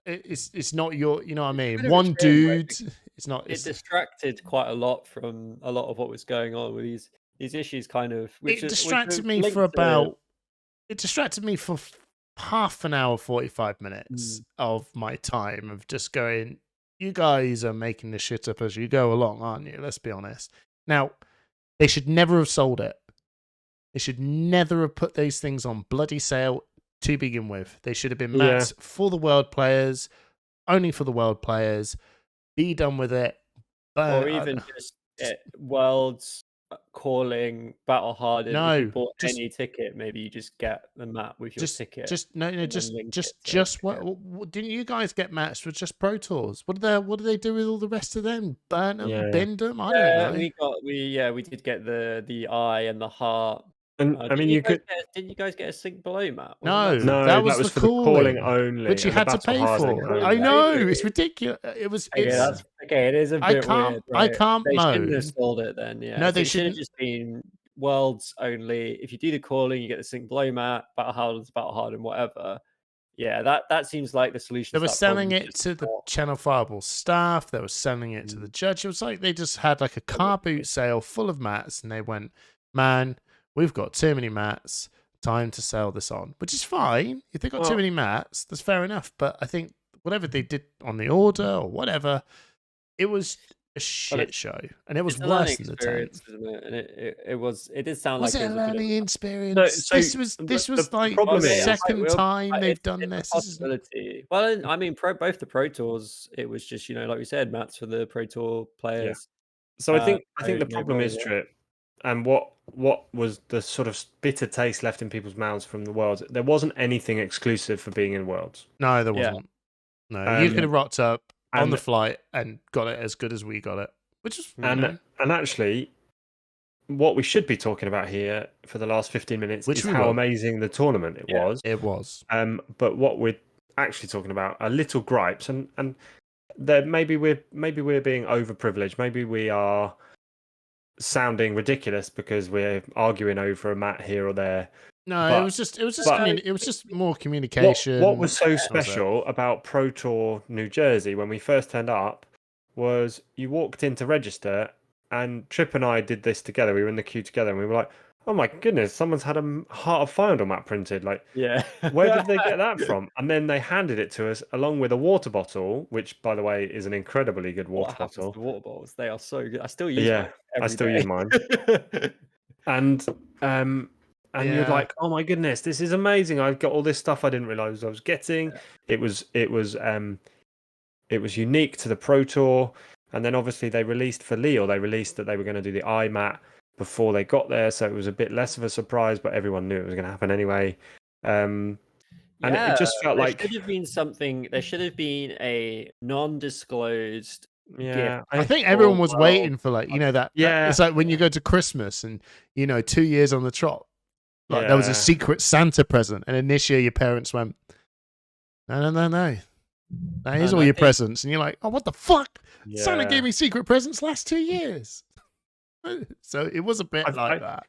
it's not your, you know what I mean? One dude, it's not. It distracted quite a lot from a lot of what was going on with these issues. Kind of, it distracted me for half an hour, 45 minutes of my time of just going. You guys are making this shit up as you go along, aren't you? Let's be honest. Now, they should never have sold it. They should never have put these things on bloody sale. To begin with, they should have been mats for the world players, only for the world players. Be done with it. Or even just Worlds calling battle hardened. No, if you bought any ticket, maybe you just get the mat with your ticket. What didn't you guys get mats with just Pro Tours? What did they do with all the rest of them? Burn them, bend them? I don't know. We did get the eye and the heart. And I mean, didn't you guys get a sync below mat? No, that was for the calling only, which you had to pay for. I know, it's ridiculous. It was. It is a bit weird. Right? I can't They moan. shouldn't have sold it then. Yeah, no, they should have just been Worlds only. If you do the calling, you get the sync below mat, battle hardened, whatever. Yeah, that seems like the solution. They were selling it to the Channel Fireball staff. They were selling it to the judge. It was like they just had like a car boot sale full of mats, and they went, man. We've got too many mats. Time to sell this on, which is fine. If they've got too many mats, that's fair enough. But I think whatever they did on the order or whatever, it was a But shit show, and it was it's a learning worse than the 10. experience, isn't it? And it did sound Was like it it a was a bit of learning a experience? So This was the like problem the is, second time they've it's done a this. This is possibility. Well, I mean, both the Pro Tours, it was just, like we said, mats for the Pro Tour yeah. players. So I think the No problem is, bowling, Tripp, and what was the sort of bitter taste left in people's mouths from the Worlds? There wasn't anything exclusive for being in Worlds. no, there Yeah. wasn't. No, you could have rocked up on and the flight and got it as good as we got it, which is and actually, what we should be talking about here for the last 15 minutes Which is we how will. amazing the tournament it Yeah. was. It was. But what we're actually talking about are little gripes, and that maybe we're being overprivileged. Maybe we are sounding ridiculous because we're arguing over a mat here or there. No, But- it was just but- it was just more communication. What was so That was it. special about Pro Tour New Jersey when we first turned up was you walked in to register, and Tripp and I did this together. We were in the queue together, and we were like, "Oh my goodness, someone's had a Heart of Findle map printed! Like, Yeah. where did they get that from?" And then they handed it to us along with a water bottle, which, by the way, is an incredibly good What water happens bottle. to water bottles? They are so good. I still use Yeah, mine I every still day. use mine. And you're Yeah. like, "Oh my goodness, this is amazing! I've got all this stuff I didn't realize I was getting." Yeah. It was unique to the Pro Tour, and then obviously they released that they were going to do the iMat before they got there, so it was a bit less of a surprise, but everyone knew it was going to happen anyway. And it just felt there like, should have been something. There should have been a non-disclosed yeah, gift. I think for everyone was World. waiting for that. Yeah. It's like when you go to Christmas and 2 years on the trot. Like there was a Yeah. secret Santa present, and initially your parents went, No. Here's And all I your think- presents, and you're like, "Oh, what the fuck? Santa Yeah. gave me secret presents last 2 years." So it was a bit like that.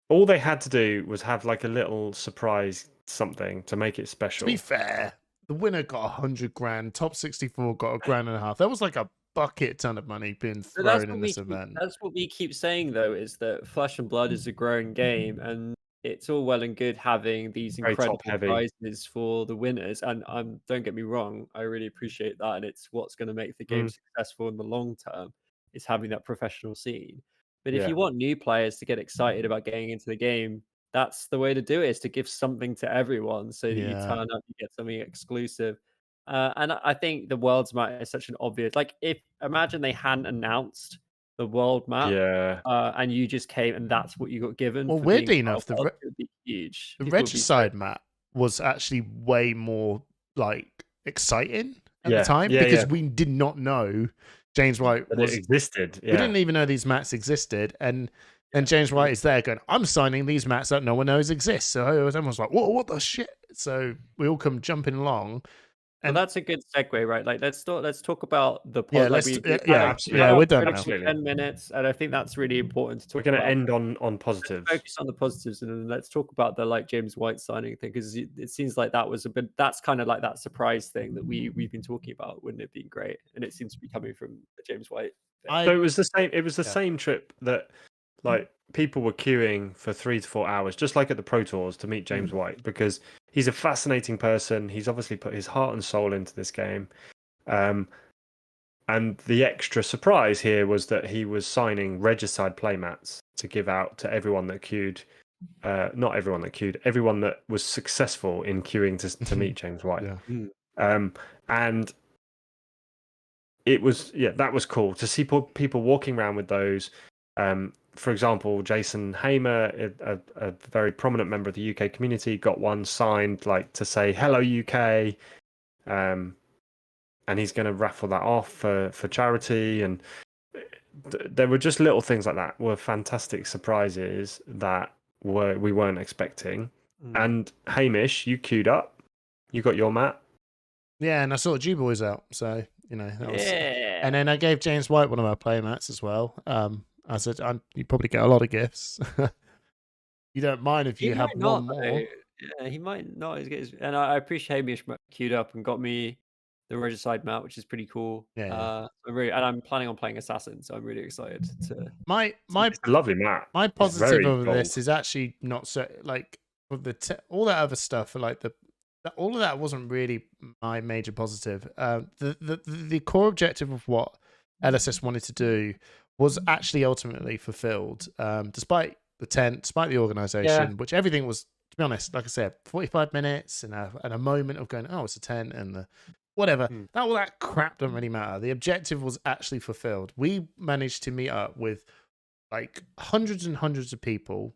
All they had to do was have like a little surprise something to make it To special. be fair, the winner got 100 grand. Top 64 got $1.5 grand. That was like a bucket ton of money being But that's thrown in what we this keep, event. that's what we keep saying though, is that Flesh and Blood is a growing game, and it's all well and good having these Very incredible top-heavy. prizes for the winners. And don't get me wrong, I really appreciate that, and it's what's going to make the game successful in the long term is having that professional scene. But if Yeah. you want new players to get excited about getting into the game, that's the way to do it, is to give something to everyone so that you Yeah. turn up, you get something exclusive. And I think the world's map is such an obvious, like, if imagine they hadn't announced the world map, Yeah. and you just came and that's what you got given. Well, for being weirdly part enough, of World, it would be huge. The People would be so- Regicide map was actually way more like exciting at Yeah. the time Yeah, because yeah. we did not know James White But was. it existed. We Yeah. didn't even know these mats existed, and James White is there going, "I'm signing these mats that no one knows exist." So everyone's like, "Whoa, what the shit?" So we all come jumping along. Well, And that's a good segue, right? Like, let's talk about the pod. yeah, like, let's we've yeah, had absolutely. yeah, our we're done now. critical 10 minutes, and I think that's really important to talk We're going to about. end on positives. Focus on the positives, and then let's talk about the James White signing thing, because it seems like that was a bit. That's kind of like that surprise thing that we've been talking about. Wouldn't it be great? And it seems to be coming from the James White thing. So it was the same. It was the Yeah. same trip that, like, people were queuing for 3 to 4 hours, just like at the Pro Tours, to meet James White, because he's a fascinating person. He's obviously put his heart and soul into this game, and the extra surprise here was that he was signing Regicide playmats to give out to everyone that queued. Not everyone that queued, everyone that was successful in queuing to meet James White. Yeah. And it was, that was cool to see people walking around with those. For example, Jason Hamer, a very prominent member of the UK community, got one signed like to say "Hello UK," and he's going to raffle that off for charity. And there were just little things like that were fantastic surprises that we weren't expecting. And Hamish, you queued up, you got your mat. Yeah, and I saw Jew Boys out, so that was. Yeah. And then I gave James White one of our playmats as well. I said, "You probably get a lot of gifts. You don't mind if you have one more." Yeah, he might not get his, and I appreciate Hamish queued up and got me the Regicide mount, which is pretty cool. Yeah. I'm planning on playing Assassin, so I'm really excited to. My It's a lovely mat. My It's positive very over gold. this is actually not so like with all that other stuff, like all of that wasn't really my major positive. The core objective of what LSS wanted to do was actually ultimately fulfilled, despite the tent, despite the organization, which everything was, to be honest, like I said, 45 minutes and a moment of going, oh, it's a tent and the whatever. All that crap doesn't really matter. The objective was actually fulfilled. We managed to meet up with like hundreds and hundreds of people.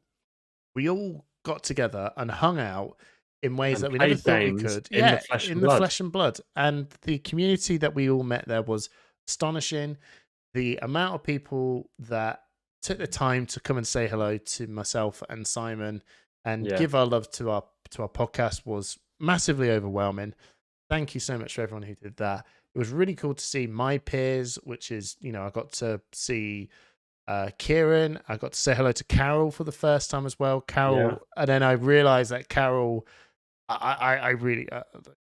We all got together and hung out in ways And that we never played thought we games could. in the flesh in and the blood. flesh and blood. And the community that we all met there was astonishing. The amount of people that took the time to come and say hello to myself and Simon and give our love to our podcast was massively overwhelming. Thank you so much for everyone who did that. It was really cool to see my peers, which is, I got to see Kieran. I got to say hello to Carol for the first time as well. Carol, and then I realized that Carol, I really, I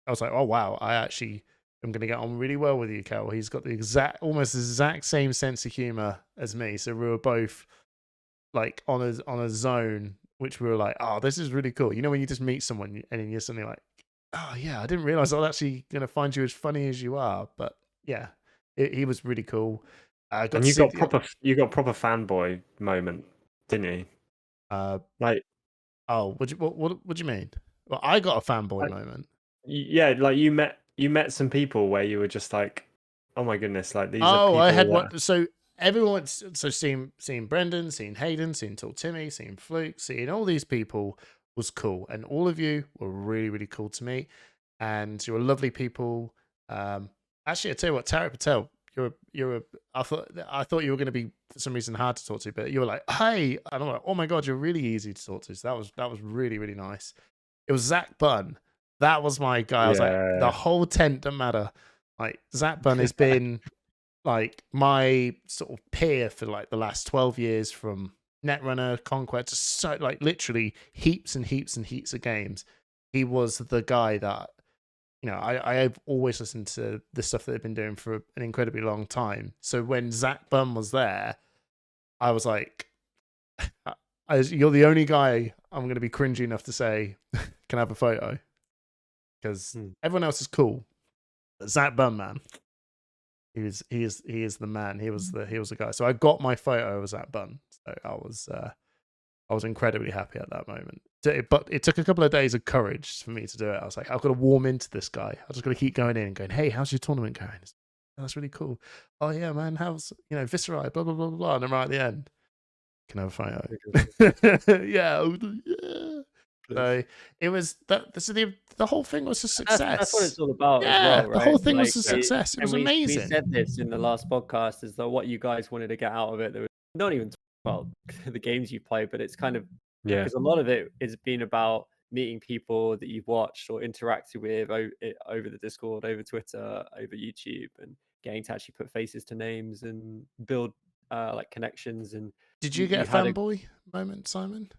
was like, oh wow, I actually am going to get on really well with you, Carol. He's got almost the exact same sense of humor as me. So we were both like on a zone, which we were like, oh, this is really cool. When you just meet someone and you're suddenly like, oh yeah, I didn't realize I was actually going to find you as funny as you are. But yeah, he was really cool. And you got proper fanboy moment, didn't you? Like, oh, what do you mean? Well, I got a fanboy moment. Yeah, like you met some people where you were just like, oh my goodness, like these are people. I had one. So everyone, seeing Brendan, seeing Hayden, seeing Tall Timmy, seeing Fluke, seeing all these people was cool, and all of you were really, really cool to meet, and you were lovely people. Actually, I tell you what, Tara Patel, I thought you were going to be for some reason hard to talk to, but you were like, hey, and I'm like, oh my god, you're really easy to talk to. So that was really, really nice. It was Zach Bunn. That was my guy. I was like, the whole tent doesn't matter. Like Zach Bunn has been like my sort of peer for like the last 12 years, from Netrunner, Conquest, so like literally heaps and heaps and heaps of games. He was the guy that, I've always listened to the stuff that they've been doing for an incredibly long time. So when Zach Bunn was there, I was like, you're the only guy I'm going to be cringy enough to say, can I have a photo? Because everyone else is cool. But Zach Bunn, man, he is the man. He was the guy. So I got my photo of Zach Bunn. So I was incredibly happy at that moment. But it took a couple of days of courage for me to do it. I was like, I've got to warm into this guy. I just got to keep going in and going, hey, how's your tournament going? That's really cool. Oh yeah, man, how's Viscerai, blah blah blah blah. And then right at the end, can I have a photo? yeah. So it was that. So the whole thing was a success. That's what it's all about. Yeah, as well, right? The whole thing was a success. It was amazing. We said this in the last podcast, is that what you guys wanted to get out of it. There was not even about the games you play, but it's kind of because a lot of it has been about meeting people that you've watched or interacted with over the Discord, over Twitter, over YouTube, and getting to actually put faces to names and build like connections. And did you get a fanboy moment, Simon?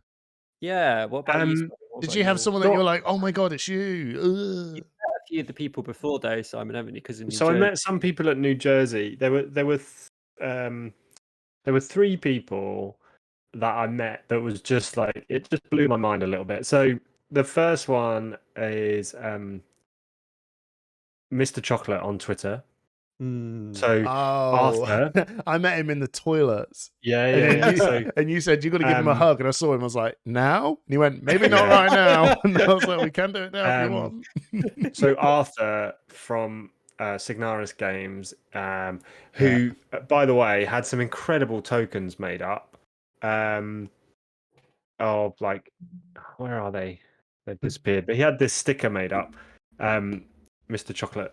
Yeah. What about you? Did you have someone that you were like, oh my god, it's you? You met a few of the people before though, Simon, haven't you? Because I met some people at New Jersey. There were 3 people that I met that was just like, it just blew my mind a little bit. So the first one is Mr. Chocolate on Twitter. So Arthur, I met him in the toilets. And you said you got to give him a hug, and I saw him. I was like, now? And he went, maybe not right now. And I was like, we can do it now if you want. So Arthur from Signaris Games, who, by the way, had some incredible tokens made up. Of like, where are they? They've disappeared. But he had this sticker made up, Mr. Chocolate.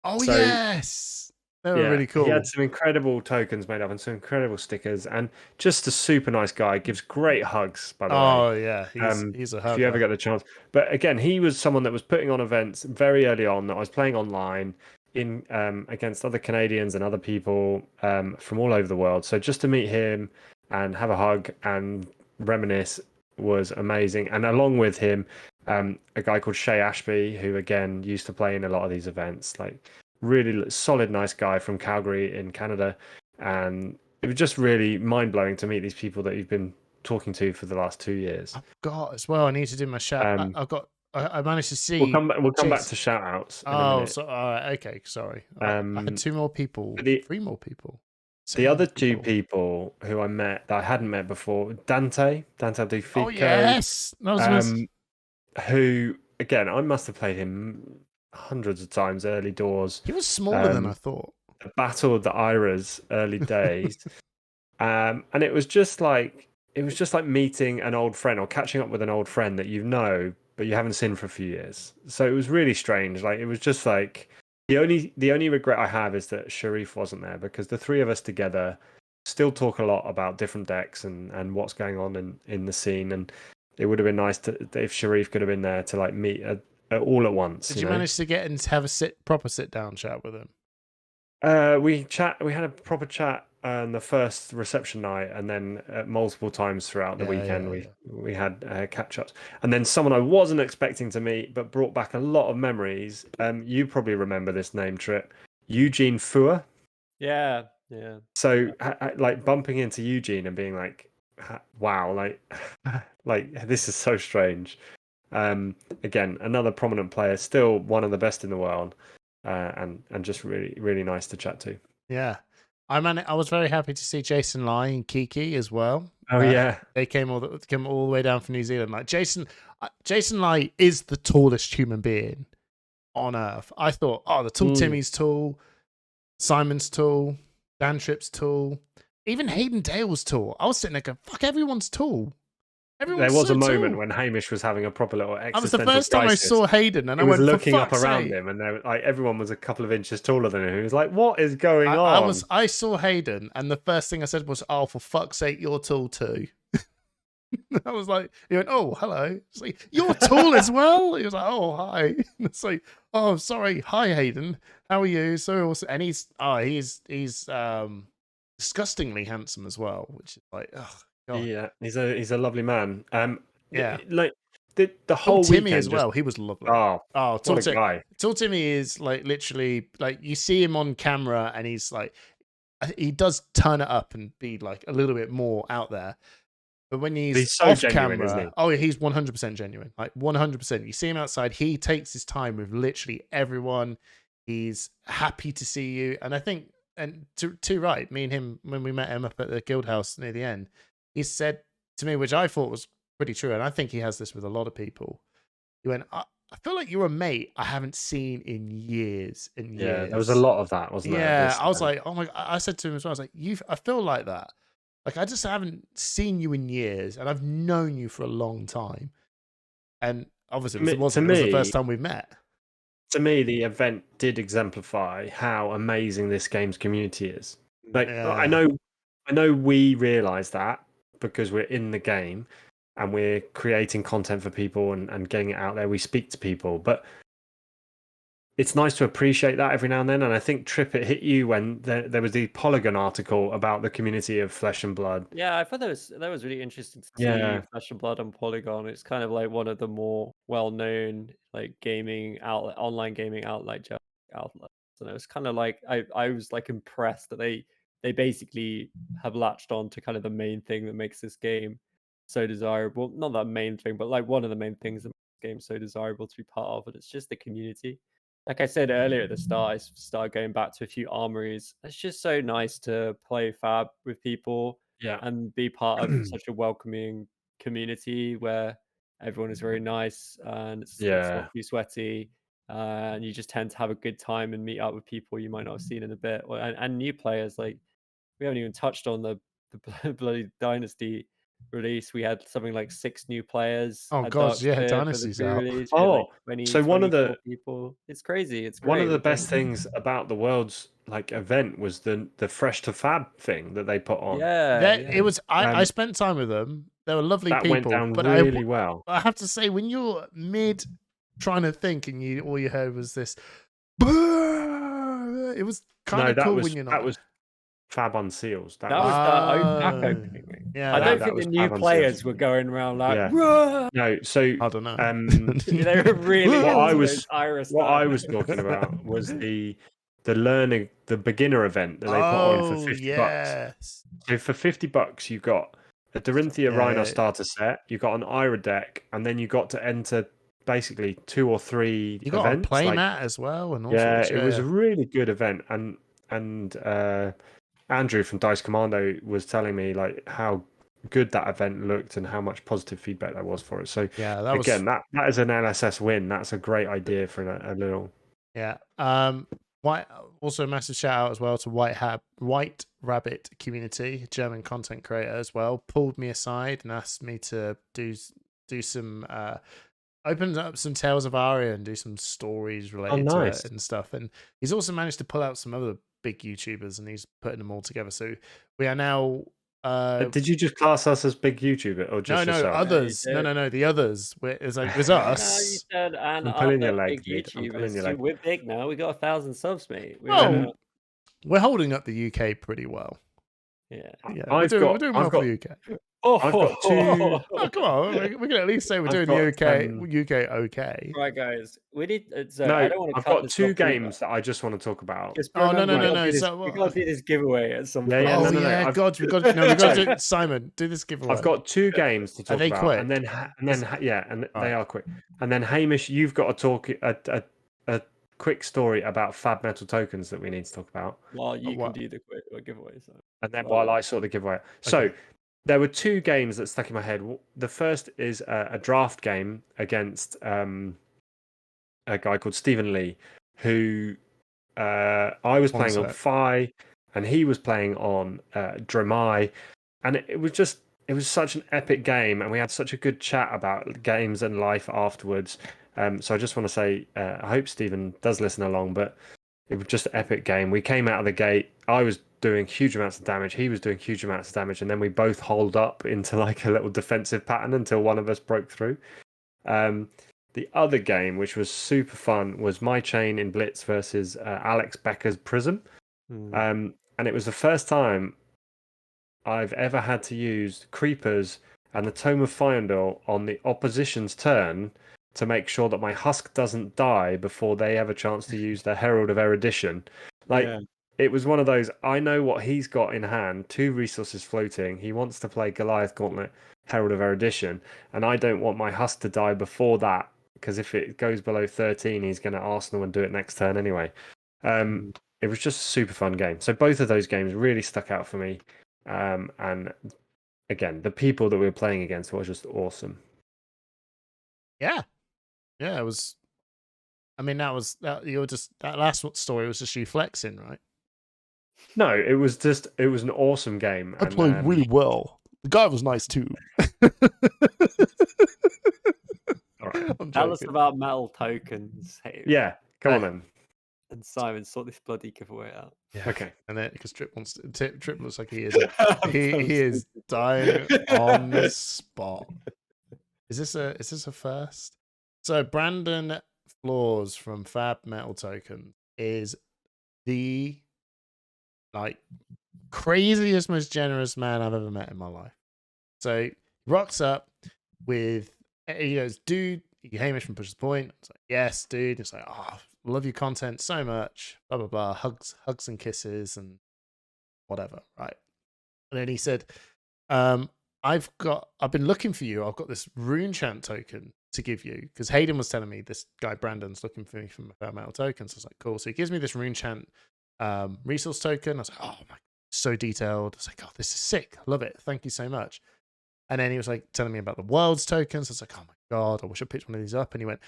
Oh, so, yes. They were really cool. He had some incredible tokens made up and some incredible stickers, and just a super nice guy. Gives great hugs, by the way. Oh, yeah. He's a hugger. If you ever get the chance. But again, he was someone that was putting on events very early on that I was playing online in against other Canadians and other people from all over the world. So just to meet him and have a hug and reminisce was amazing. And along with him, a guy called Shay Ashby, who again used to play in a lot of these events, like really solid, nice guy from Calgary in Canada. And it was just really mind-blowing to meet these people that you've been talking to for the last 2 years. I've got as well, I need to do my shout. I've got I managed to see. We'll come back Jason. to shout outs in a Oh, minute. so okay, sorry. I had 2 more people, but the- 3 more people. The other 2 people who I met that I hadn't met before, Dante Di Fico. Oh yes, who again I must have played him hundreds of times early doors. He was smaller than I thought. The Battle of the Iras early days, and it was just like meeting an old friend or catching up with an old friend that you know but you haven't seen for a few years. So it was really strange. Like it was just like the only regret I have is that Sharif wasn't there, because the 3 of us together still talk a lot about different decks and what's going on in the scene, and it would have been nice if Sharif could have been there to like meet all at once. Did you manage to get and have a proper sit down chat with him? We had a proper chat on the first reception night, and then multiple times throughout the weekend we had catch ups. And then someone I wasn't expecting to meet but brought back a lot of memories. You probably remember this name, Tripp. Eugene Fua. Yeah. So like bumping into Eugene and being like, wow, like this is so strange. Again, another prominent player, still one of the best in the world. And just really, really nice to chat to. Yeah. I was very happy to see Jason Lai and Kiki as well. Oh yeah. They came all the way down from New Zealand. Like Jason Lai is the tallest human being on earth. I thought, the tall Timmy's tall, Simon's tall, Dan Tripp's tall, even Hayden Dale's tall. I was sitting there going, fuck, everyone's tall. There was a moment when Hamish was having a proper little existential crisis. That was the first time I saw Hayden, and I was looking up around him, and everyone was a couple of inches taller than him. He was like, "What is going on?" I saw Hayden, and the first thing I said was, "Oh, for fuck's sake, you're tall too." I was like, he went, "Oh, hello." It's like, "You're tall as well." He was like, "Oh, hi." It's like, "Oh, sorry, hi, Hayden. How are you?" So also, and he's disgustingly handsome as well, which is like, oh. God. Yeah, he's a lovely man. Yeah, like the whole Timmy weekend as well. He was lovely. Oh, Tall guy. Tall Timmy is like literally like you see him on camera, and he's like he does turn it up and be like a little bit more out there. But when he's so off genuine, camera, isn't he? he's 100% genuine. Like 100%. You see him outside, he takes his time with literally everyone. He's happy to see you, and I think, and to right, me and him when we met him up at the guild house near the end. He said to me, which I thought was pretty true, and I think he has this with a lot of people. He went, I feel like you're a mate I haven't seen in years and years. Yeah, there was a lot of that, wasn't there? Yeah, I was like, oh my, I said to him as well, I was like, I feel like that. Like, I just haven't seen you in years, and I've known you for a long time. And obviously, it was the first time we've met. To me, the event did exemplify how amazing this game's community is. Like, I know we realise that, because we're in the game and we're creating content for people and getting it out there. We speak to people, but it's nice to appreciate that every now and then. And I think, Tripp, it hit you when there was the Polygon article about the community of Flesh and Blood. Yeah, I thought that was really interesting to see Flesh and Blood on Polygon. It's kind of like one of the more well-known like online gaming outlets. And it was kind of like I was like impressed that they basically have latched on to kind of the main thing that makes this game so desirable. Not that main thing, but like one of the main things that makes this game so desirable to be part of. And it's just the community. Like I said earlier at the start, I started going back to a few armories. It's just so nice to play Fab with people and be part of such a welcoming community where everyone is very nice and it's not too sweaty. And you just tend to have a good time and meet up with people you might not have seen in a bit. And new players, like we haven't even touched on the bloody Dynasty release. We had something like 6 new players. Oh god, yeah, Dynasty's out. Oh, like so one of the people, it's crazy. It's great. One of the best things about the World's like event was the Fresh to Fab thing that they put on. It was. I spent time with them. They were lovely people. That went down really well. I have to say, when you're mid trying to think and all you heard was this, it was kind of cool when you're not. That was Fab on Seals. That was the pack opening. Yeah, I don't think the new players were going around like. No, so I don't know. They were really. What I was talking about was the learning, the beginner event that they put on for $50. So for $50, you got a Dorinthia Rhino starter set, you got an Ira deck, and then you got to enter basically 2 or 3 You got a events. play Like, mat as well, and all yeah, sorts. it was a really good event, and Andrew from Dice Commando was telling me like how good that event looked and how much positive feedback there was for it. So yeah, that was again, that is an LSS win. That's a great idea for a little. yeah. White also a massive shout out as well to White Rabbit Community, German content creator as well. Pulled me aside and asked me to do some opened up some Tales of Aria and do some stories related to nice. it and stuff. And he's also managed to pull out some other big YouTubers and he's putting them all together. So we are now Did you just class us as big YouTuber or just no, yourself? others. Yeah, you No, the others. It's like it's No, you us. said, and I'm pulling your other leg, big dude. I'm pulling your YouTubers. leg. We're big now. We got 1,000 subs, mate. We're Oh, we're holding up the UK pretty well. yeah. Yeah, I've we're doing well for the UK. I've got 2. Oh, come on, we can at least say we're I've doing the got, UK okay. Right, guys. We need. So I No, don't want to I've cut got this 2 off either. games that I just want to talk about. Just Oh, no, remember, we no. gotta do this- So we what- got to do this giveaway at some Yeah, point. yeah, Oh no, yeah, I've- God, we got to do Simon. Do this giveaway. I've got 2 games to talk they about, quick? and then yeah, and All they right. are quick. And then Hamish, you've got to talk a quick story about Fab Metal tokens that we need to talk about, Well, you What? can do the quick giveaway. So. and then Well, while I sort the giveaway. So Okay. there were 2 games that stuck in my head. The first is a draft game against a guy called Stephen Lee, who I was playing on sec. Fi, and he was playing on Dromai, and it was such an epic game, and we had such a good chat about games and life afterwards. So I just want to say, I hope Stephen does listen along, but it was just an epic game. We came out of the gate. I was doing huge amounts of damage. He was doing huge amounts of damage, and then we both holed up into like a little defensive pattern until one of us broke through. The other game, which was super fun, was My Chain in Blitz versus Alex Becker's Prism. And it was the first time I've ever had to use Creepers and the Tome of Fyendor on the opposition's turn to make sure that my Husk doesn't die before they have a chance to use their Herald of Erudition. Like, Yeah. it was one of those, I know what he's got in hand, 2 resources floating. He wants to play Goliath Gauntlet, Herald of Erudition, and I don't want my Husk to die before that, because if it goes below 13, he's going to Arsenal and do it next turn anyway. It was just a super fun game. So both of those games really stuck out for me. And again, the people that we were playing against were just awesome. Yeah, it was. I mean, that last story was just you flexing, right? No, it was an awesome game. I played really well. The guy was nice too. All right. Tell us about metal tokens. Hey, Yeah, come on then. and Simon, sort this bloody giveaway out. Yeah. Okay. And then because Tripp looks like he is he is dying on the spot. Is this a first? So Brandon Flaws from Fab Metal Token is the craziest, most generous man I've ever met in my life. So he rocks up with, he goes, dude, Hamish from Push's Point. It's like, yes, dude. It's like, oh, love your content so much. Blah blah blah. Hugs and kisses and whatever. Right. And then he said, I've been looking for you. I've got this rune chant token to give you, because Hayden was telling me this guy Brandon's looking for me from Metal Tokens. I was like, cool. So he gives me this rune chant resource token. I was like, oh my, so detailed. I was like, oh, this is sick. I love it. Thank you so much. And then he was like telling me about the world's tokens. I was like, oh my God, I wish I picked one of these up. And he went,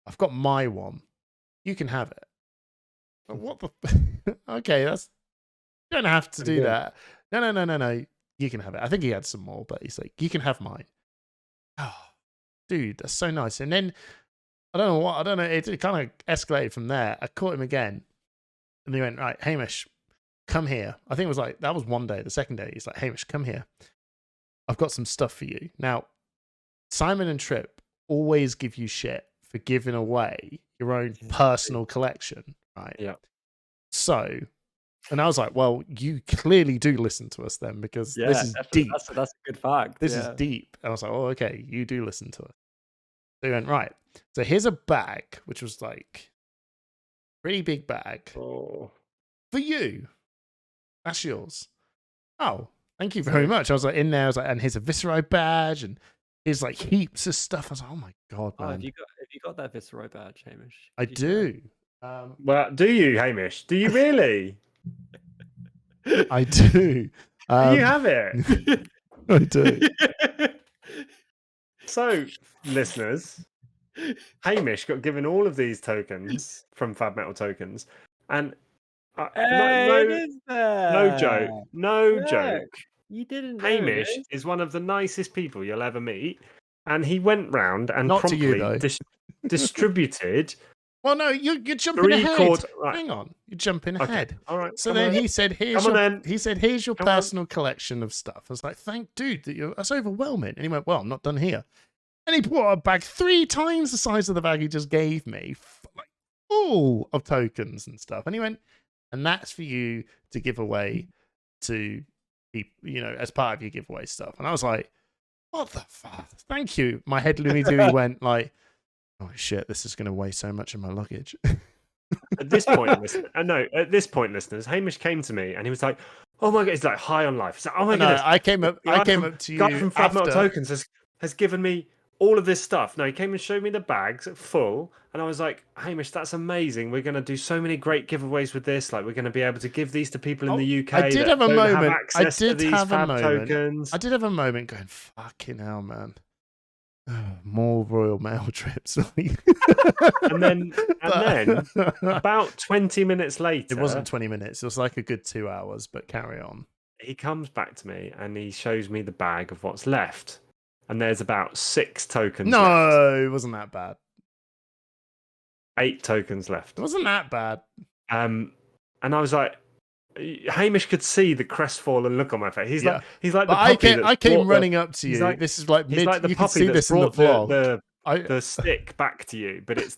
I've got my one. You can have it. But what the? Okay, you don't have to do that. No. You can have it. I think he had some more, but he's like, you can have mine. Oh, dude, that's so nice. And then I don't know. It kind of escalated from there. I caught him again, and he went, right, Hamish, come here. I think it was like, that was one day. The second day, he's like, Hamish, come here. I've got some stuff for you. Now, Simon and Tripp always give you shit for giving away your own personal collection, right? Yeah. So, and I was like, well, you clearly do listen to us then, because this is deep. That's a good fact. This is deep. And I was like, oh, okay, you do listen to us. So he went, right. So here's a bag, which was like pretty big bag for you. That's yours. Oh, thank you very much. I was like in there. I was like, and here's a Viscerai badge, and here's like heaps of stuff. I was like, oh my God, man. Have you got that Visceroid badge, Hamish? I Did you do. Well, do you, Hamish? Do you really? say? I do. Do you have it? I do. So, listeners, Hamish got given all of these tokens from Fab Metal Tokens, and Hey, it is there. no joke, no Look, joke. You didn't know Hamish this. is one of the nicest people you'll ever meet, and he went round and Not to you, promptly though. distributed Well, no, you're jumping ahead. three-quarter. Right. Hang on, you're jumping ahead. Okay. All right. So come then on. he said, "Here's Come on your." then. He said, "Here's your Come on. personal collection of stuff." I was like, "Thank, dude, that's overwhelming." And he went, "Well, I'm not done here." And he brought a bag 3 times the size of the bag he just gave me, like full of tokens and stuff. And he went, "And that's for you to give away to people, as part of your giveaway stuff." And I was like, "What the fuck? Thank you." My head Looney Dooey went like, "Oh shit, this is going to weigh so much in my luggage." At this point, listeners, Hamish came to me and he was like, "Oh my god!" He's like high on life. He's like, "Oh my No, goodness!" I came up to you Guy from Fab Metal after. Tokens has given me all of this stuff. No, he came and showed me the bags full, and I was like, "Hamish, that's amazing. We're going to do so many great giveaways with this. Like, we're going to be able to give these to people in the UK. I did that have a don't moment. Have access to these Fab tokens." I did have a moment going, "Fucking hell, man." More Royal Mail trips. and then about 20 minutes later, it wasn't 20 minutes. It was like a good 2 hours, but carry on. He comes back to me and he shows me the bag of what's left. And there's about 6 tokens left. No, it wasn't that bad. 8 tokens left. It wasn't that bad. And I was like, Hamish could see the crestfallen look on my face. He's like the But puppy I came running up to you. like- This is like He's mid. like the You can puppy see that's this in the brought vlog. the stick back to you, but it's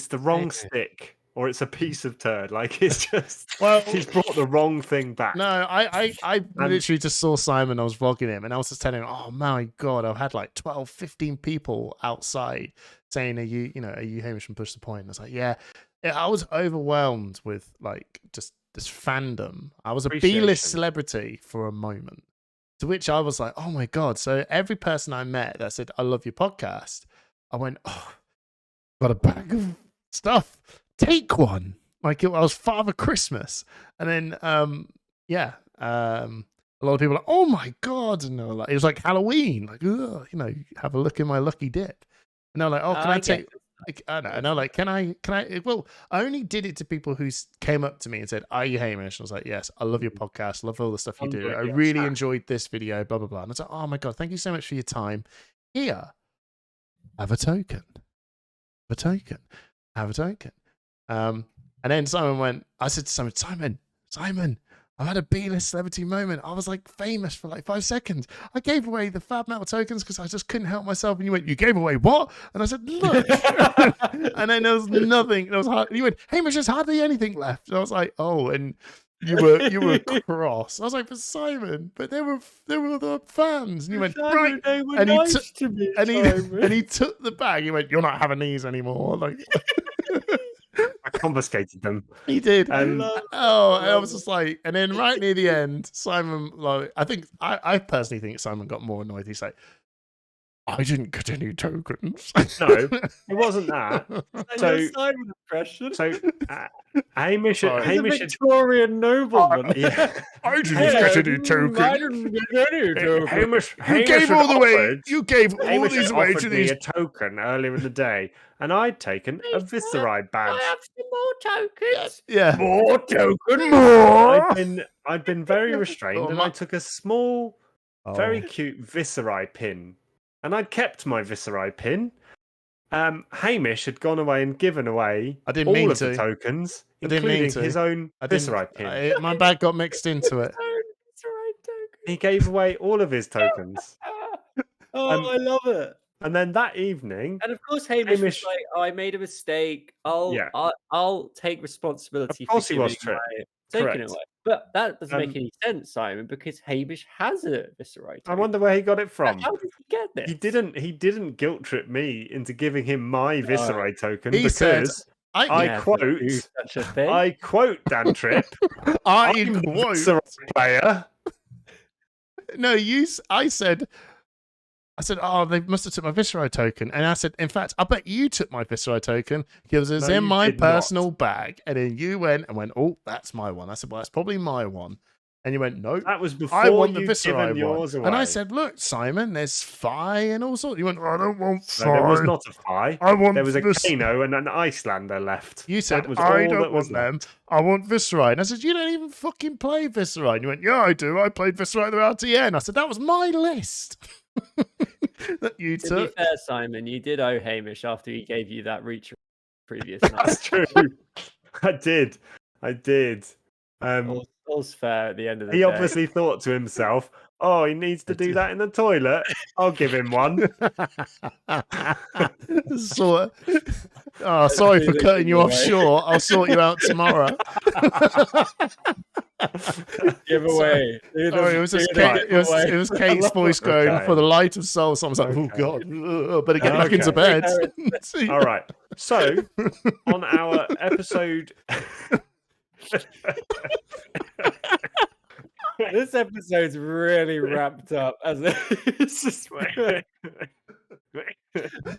the wrong stick, or it's a piece of turd. Like it's just he's brought the wrong thing back. No, I literally just saw Simon. I was vlogging him, and I was just telling him, "Oh my god, I've had like 12, 15 people outside saying, are you Hamish from Push the Point?" And I was like, "Yeah." I was overwhelmed with like just this fandom. I was a B-list celebrity for a moment. To which I was like, "Oh my god!" So every person I met that said, "I love your podcast," I went, "Oh, got a bag of stuff. Take one." Like I was Father Christmas, and then a lot of people were like, "Oh my god!" And they were like, it was like Halloween, like, have a look in my lucky dip. And they're like, "Oh, can I take?" I know, and I'm like, "Can I?" Well, I only did it to people who came up to me and said, "Are you Hamish?" And I was like, "Yes, I love your podcast, love all the stuff you do. I really enjoyed this video, blah blah blah." And I was like, "Oh my god, thank you so much for your time. Here, have a token, have a token." And then Simon went, I said to Simon, I had a B-list celebrity moment. I was like famous for like 5 seconds. I gave away the Fab Metal tokens because I just couldn't help myself. And you went, "You gave away what?" And I said, "Look." And then there was nothing. There was hard. And you went, "Hamish, there's hardly anything left." And I was like, "Oh," and you were cross. I was like, "But Simon, but there were the fans." And you went, "Right." They were And nice to me, and he took the bag. He went, "You're not having these anymore." Like. I confiscated them. He did. And I was just like, and then right near the end, Simon, like, I personally think Simon got more annoyed. He's like, "I didn't get any tokens." No, it wasn't that. So Simon impression. So Hamish He's a had Victorian nobleman. I didn't get any tokens. I didn't get any tokens. You gave all the way. You gave all Hamish these had away offered to me these. a token earlier in the day, and I'd taken a Visceroid badge. I have some more tokens. Yeah. More token. More. I'd been very restrained, Oh, and I took a small, very cute Visceroid pin, and I'd kept my Visceroid pin. Hamish had gone away and given away I didn't all mean of the to. tokens, I didn't mean including to. his own I didn't. Visceroid pin. My bag got mixed into it. He gave away all of his tokens. Oh, I love it. And then that evening, And of course, Hamish was like, "Oh, I made a mistake. I'll take responsibility Of course for he was, giving Tripp. my token Correct. away." But that doesn't make any sense, Simon, because Hamish has a Visceroid. I wonder where he got it from. How did he get this? He didn't guilt trip me into giving him my Visceroid token He said, because I I quote Dan Tripp. I'm the quote Visceroid player. No, I said I said, oh, they must have took my Viscerai token. And I said, in fact, I bet you took my Viscerai token because it's No, in you my did not. personal bag. And then you went, oh, that's my one. I said, well, that's probably my one. And you went, no, That was I before want the you'd Viscerai given one. yours away. And I said, look, Simon, there's Phi and all sorts. You went, I don't want Phi. No, there was not a Phi. I want There was a this. Kano and an Icelander left. You said, that was I all don't that was want them. left. I want Viscerai. And I said, you don't even fucking play Viscerai. And you went, yeah, I do. I played Viscerai at the RTN. I said, that was my list. That you To took. be fair, Simon, you did owe Hamish after he gave you that reach previous night. That's true. I did. All's fair at the end of the day. He obviously thought to himself, oh, he needs to do that in the toilet. I'll give him one. Sorry for cutting you off short. I'll sort you out tomorrow. Giveaway. Sorry, it was Kate's voice going for the light of soul. So I was like, oh God, better get back into bed. All right. So on our episode. This episode's really wrapped up as it's just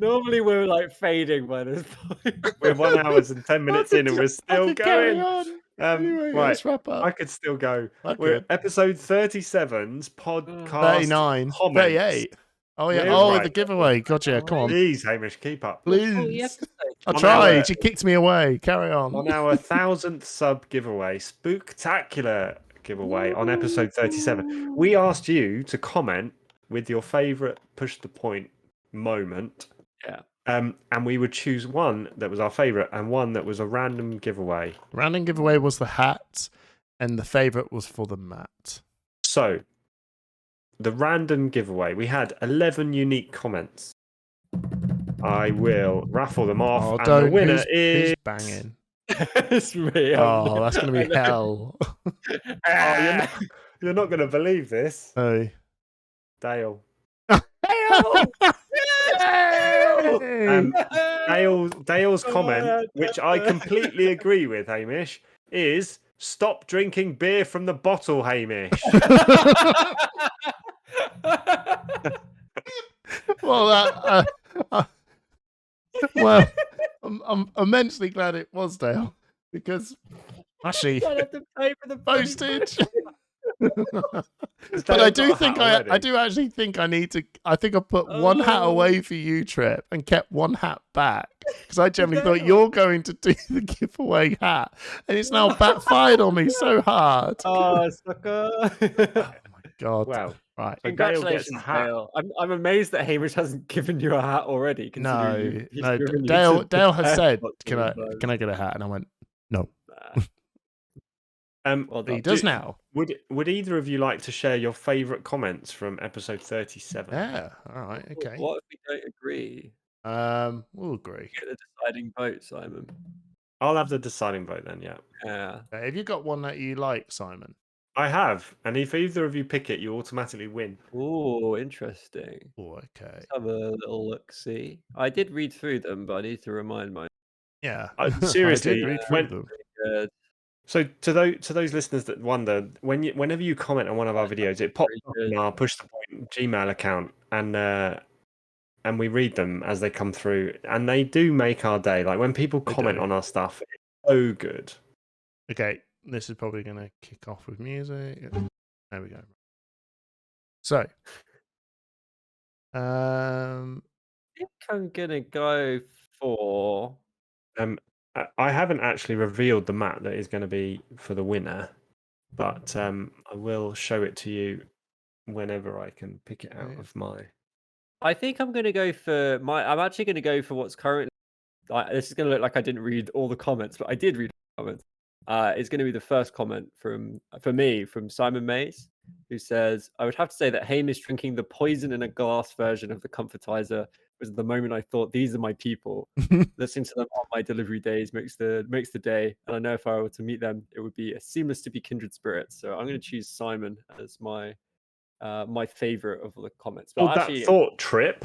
normally we're like fading by this point. We're 1 hour and 10 minutes in and we're still going. Anyway, right, let's wrap up. I could still go. Okay. We're episode 37's podcast 39, comments. 38. Oh yeah. Yeah, Oh, right. the giveaway. Gotcha. Come on. Please, Hamish, keep up. Please. I On tried. our- You kicked me away. Carry on. On our 1000th sub giveaway, spooktacular giveaway on episode 37, we asked you to comment with your favourite push the point moment. Yeah. And we would choose one that was our favourite and one that was a random giveaway. Random giveaway was the hat, and the favourite was for the mat. So, the random giveaway, we had 11 unique comments. I will raffle them off, Oh, and don't. the winner who's is banging. It's me. Oh, that's going to be hell. Oh, you're not going to believe this, Hey. Dale. Hey. Dale's comment, which I completely agree with, Hamish, is stop drinking beer from the bottle, Hamish. Well, well, I'm immensely glad it was Dale because actually Don't have to pay for the postage. Dale's But I got do a think hat I already. do actually think I need to. I think I put one hat away for you, Tripp, and kept one hat back because I generally thought you're going to do the giveaway hat, and it's now backfired on me so hard. Oh, sucker. Oh my god! Well, Right. so Dale gets Congratulations, a hat. Dale. I'm amazed that Hamish hasn't given you a hat already. No, considering he's no. given you Dale to Dale has prepare said, for "Can it, I get a hat?" And I went, "No." Well He done. does now. Would either of you like to share your favourite comments from episode 37? Yeah. All right. Okay. What if we don't agree? We'll agree. Get the deciding vote, Simon. I'll have the deciding vote then, yeah. Yeah. Have you got one that you like, Simon? I have, and if either of you pick it, you automatically win. Oh, interesting. Oh, okay. Let's have a little look. See, I did read through them, but I need to remind myself. Yeah. Seriously, I did read through when- them. Good. So to those listeners that wonder, whenever you comment on one of our videos, it pops up in our Push the Point Gmail account, and we read them as they come through, and they do make our day. Like when people They comment do. on our stuff, it's so good. Okay, this is probably going to kick off with music. There we go. So, I think I'm gonna go for. I haven't actually revealed the mat that is going to be for the winner, but I will show it to you whenever I can pick it out Yeah. of my. I think I'm gonna go for my. I'm actually gonna go for what's currently. This is gonna look like I didn't read all the comments, but I did read the comments. It's gonna be the first comment from Simon Mays, who says, "I would have to say that Hamish drinking the poison in a glass version of the comfortizer was the moment I thought these are my people. Listening to them on my delivery days makes the day, and I know if I were to meet them, it would be seamless to be kindred spirits. So I'm going to choose Simon as my my favorite of all the comments. But Hold actually, that thought, Tripp.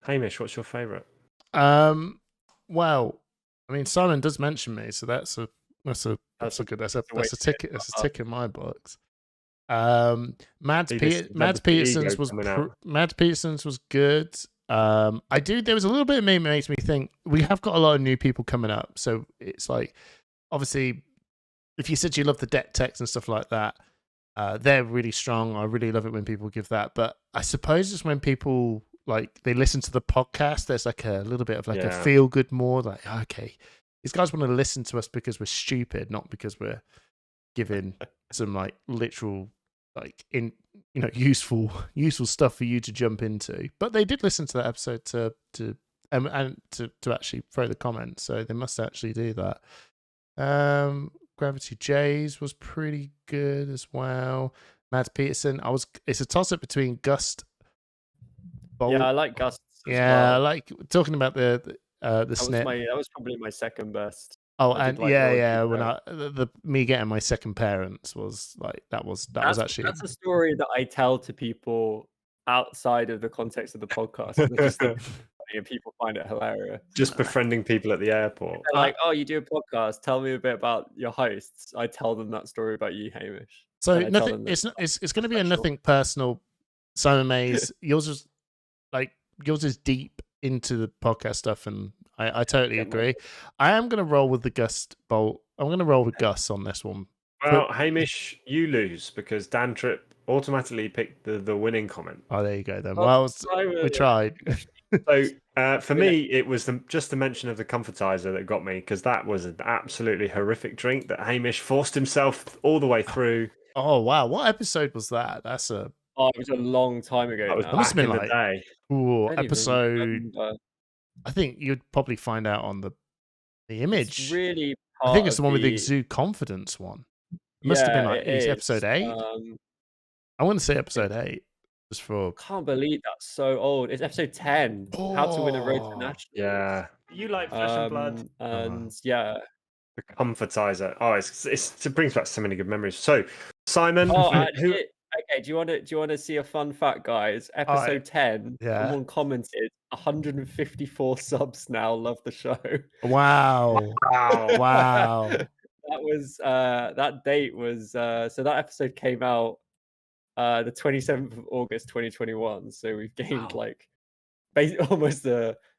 Hamish, what's your favorite? Well, I mean, Simon does mention me, so that's a That's good. That's a way ticket. to That's a tick in my books. Mads He just had Mads the big Peterson's ego was coming out. Mads Peterson's was good. There was a little bit of me that makes me think we have got a lot of new people coming up. So it's like, obviously, if you said you love the deck text and stuff like that, they're really strong. I really love it when people give that. But I suppose it's when people like they listen to the podcast, there's like a little bit of like a feel good more like, okay, these guys want to listen to us because we're stupid, not because we're giving some like literal like useful stuff for you to jump into. But they did listen to that episode to actually throw the comment, so they must actually do that. Gravity Jays was pretty good as well. Mads Peterson, it's a toss up between Gust Bolt. Yeah, I like Gust. I like talking about the snip. That was probably my second best. Oh, and when me getting my second parents was like that was actually that's a story that I tell to people outside of the context of the podcast. And people find it hilarious. Just befriending people at the airport. They're like, oh, you do a podcast. Tell me a bit about your hosts. I tell them that story about you, Hamish. So nothing. It's going to be a nothing personal. Simon Mays, yours is deep into the podcast stuff, and I totally agree. I am going to roll with the Gust Bolt. I'm going to roll with Gus on this one. Well, Hamish, you lose because Dan Tripp automatically picked the winning comment. Oh, there you go then. Well, we tried. So for me, it was just the mention of the comfortizer that got me, because that was an absolutely horrific drink that Hamish forced himself all the way through. Oh wow, what episode was that? It was a long time ago. That was must have been back in the day. Episode. I think you'd probably find out on the image. It's really, I think it's the one with the exude confidence one. It must have been like episode 8. I want to say episode 8. Just for can't believe that's so old. It's episode 10. How to win a road to national. Yeah, you like Flesh and Blood, and the comfortizer. Oh, it brings back so many good memories. So, Simon, okay. Do you want to see a fun fact, guys? Episode 10. Someone commented 154 subs now. Love the show. Wow. Wow. That was that date was so that episode came out the 27th of August 2021. So we've gained almost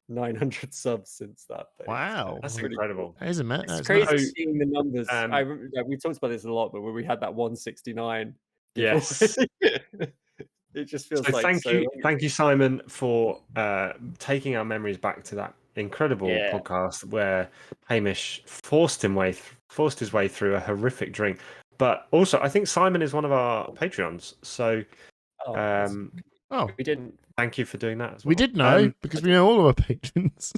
900 subs since that day. Wow, so that's incredible. That is amazing. It's crazy seeing the numbers. I remember, we talked about this a lot, but when we had that 169, yes, it just feels so like. Thank you, Simon, for taking our memories back to that incredible podcast where Hamish forced his way through a horrific drink. But also, I think Simon is one of our Patreons. So, we didn't. Thank you for doing that as well. We did know because we know all of our patrons.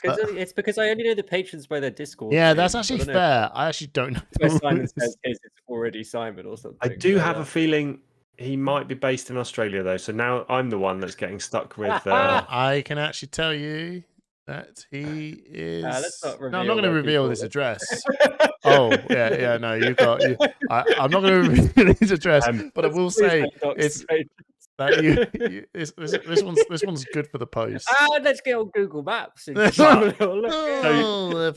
It's because I only know the patrons by their Discord. Yeah, that's actually fair. I actually don't know. Simon says it's already Simon or something. I do have a feeling he might be based in Australia, though. So now I'm the one that's getting stuck with. I can actually tell you that he is. I'm not going to reveal his address. Oh yeah. No, I'm not going to reveal his address, but I will say it's. This one's good for the post. Let's get on Google Maps. And if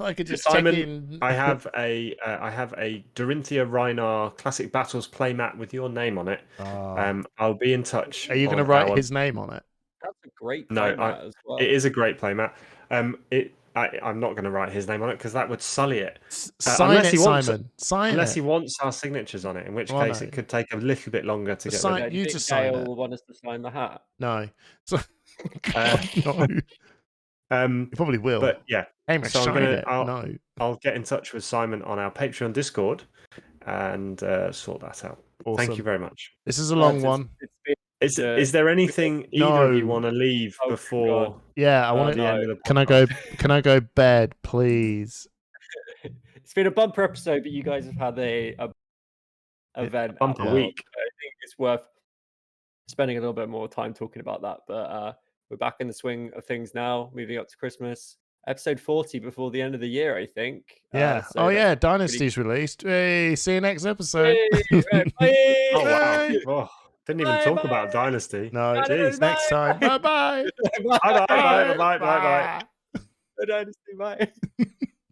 I could just Simon, check in. I have a Dorinthia Reinar Classic Battles playmat with your name on it. I'll be in touch. Are you going to write his name on it? That's a great playmat as well. It is a great playmat. I'm not going to write his name on it because that would sully it. Unless he wants our signatures on it, in which case it could take a little bit longer to get rid of. You just sign it. Want us to sign the hat? No. No. You probably will. But yeah. So I'll get in touch with Simon on our Patreon Discord and sort that out. Awesome. Thank you very much. This is a long one. Is there anything either of you want to leave before? God. Yeah, I want to. Can I go bed, please? It's been a bumper episode, but you guys have had a event bumper week. I think it's worth spending a little bit more time talking about that. But we're back in the swing of things now, moving up to Christmas. Episode 40 before the end of the year, I think. Yeah. Dynasty's released. Hey, see you next episode. Bye. Oh wow. Oh. Didn't even talk about Dynasty. No, next time. Bye-bye. Bye-bye. Bye-bye. Dynasty, bye.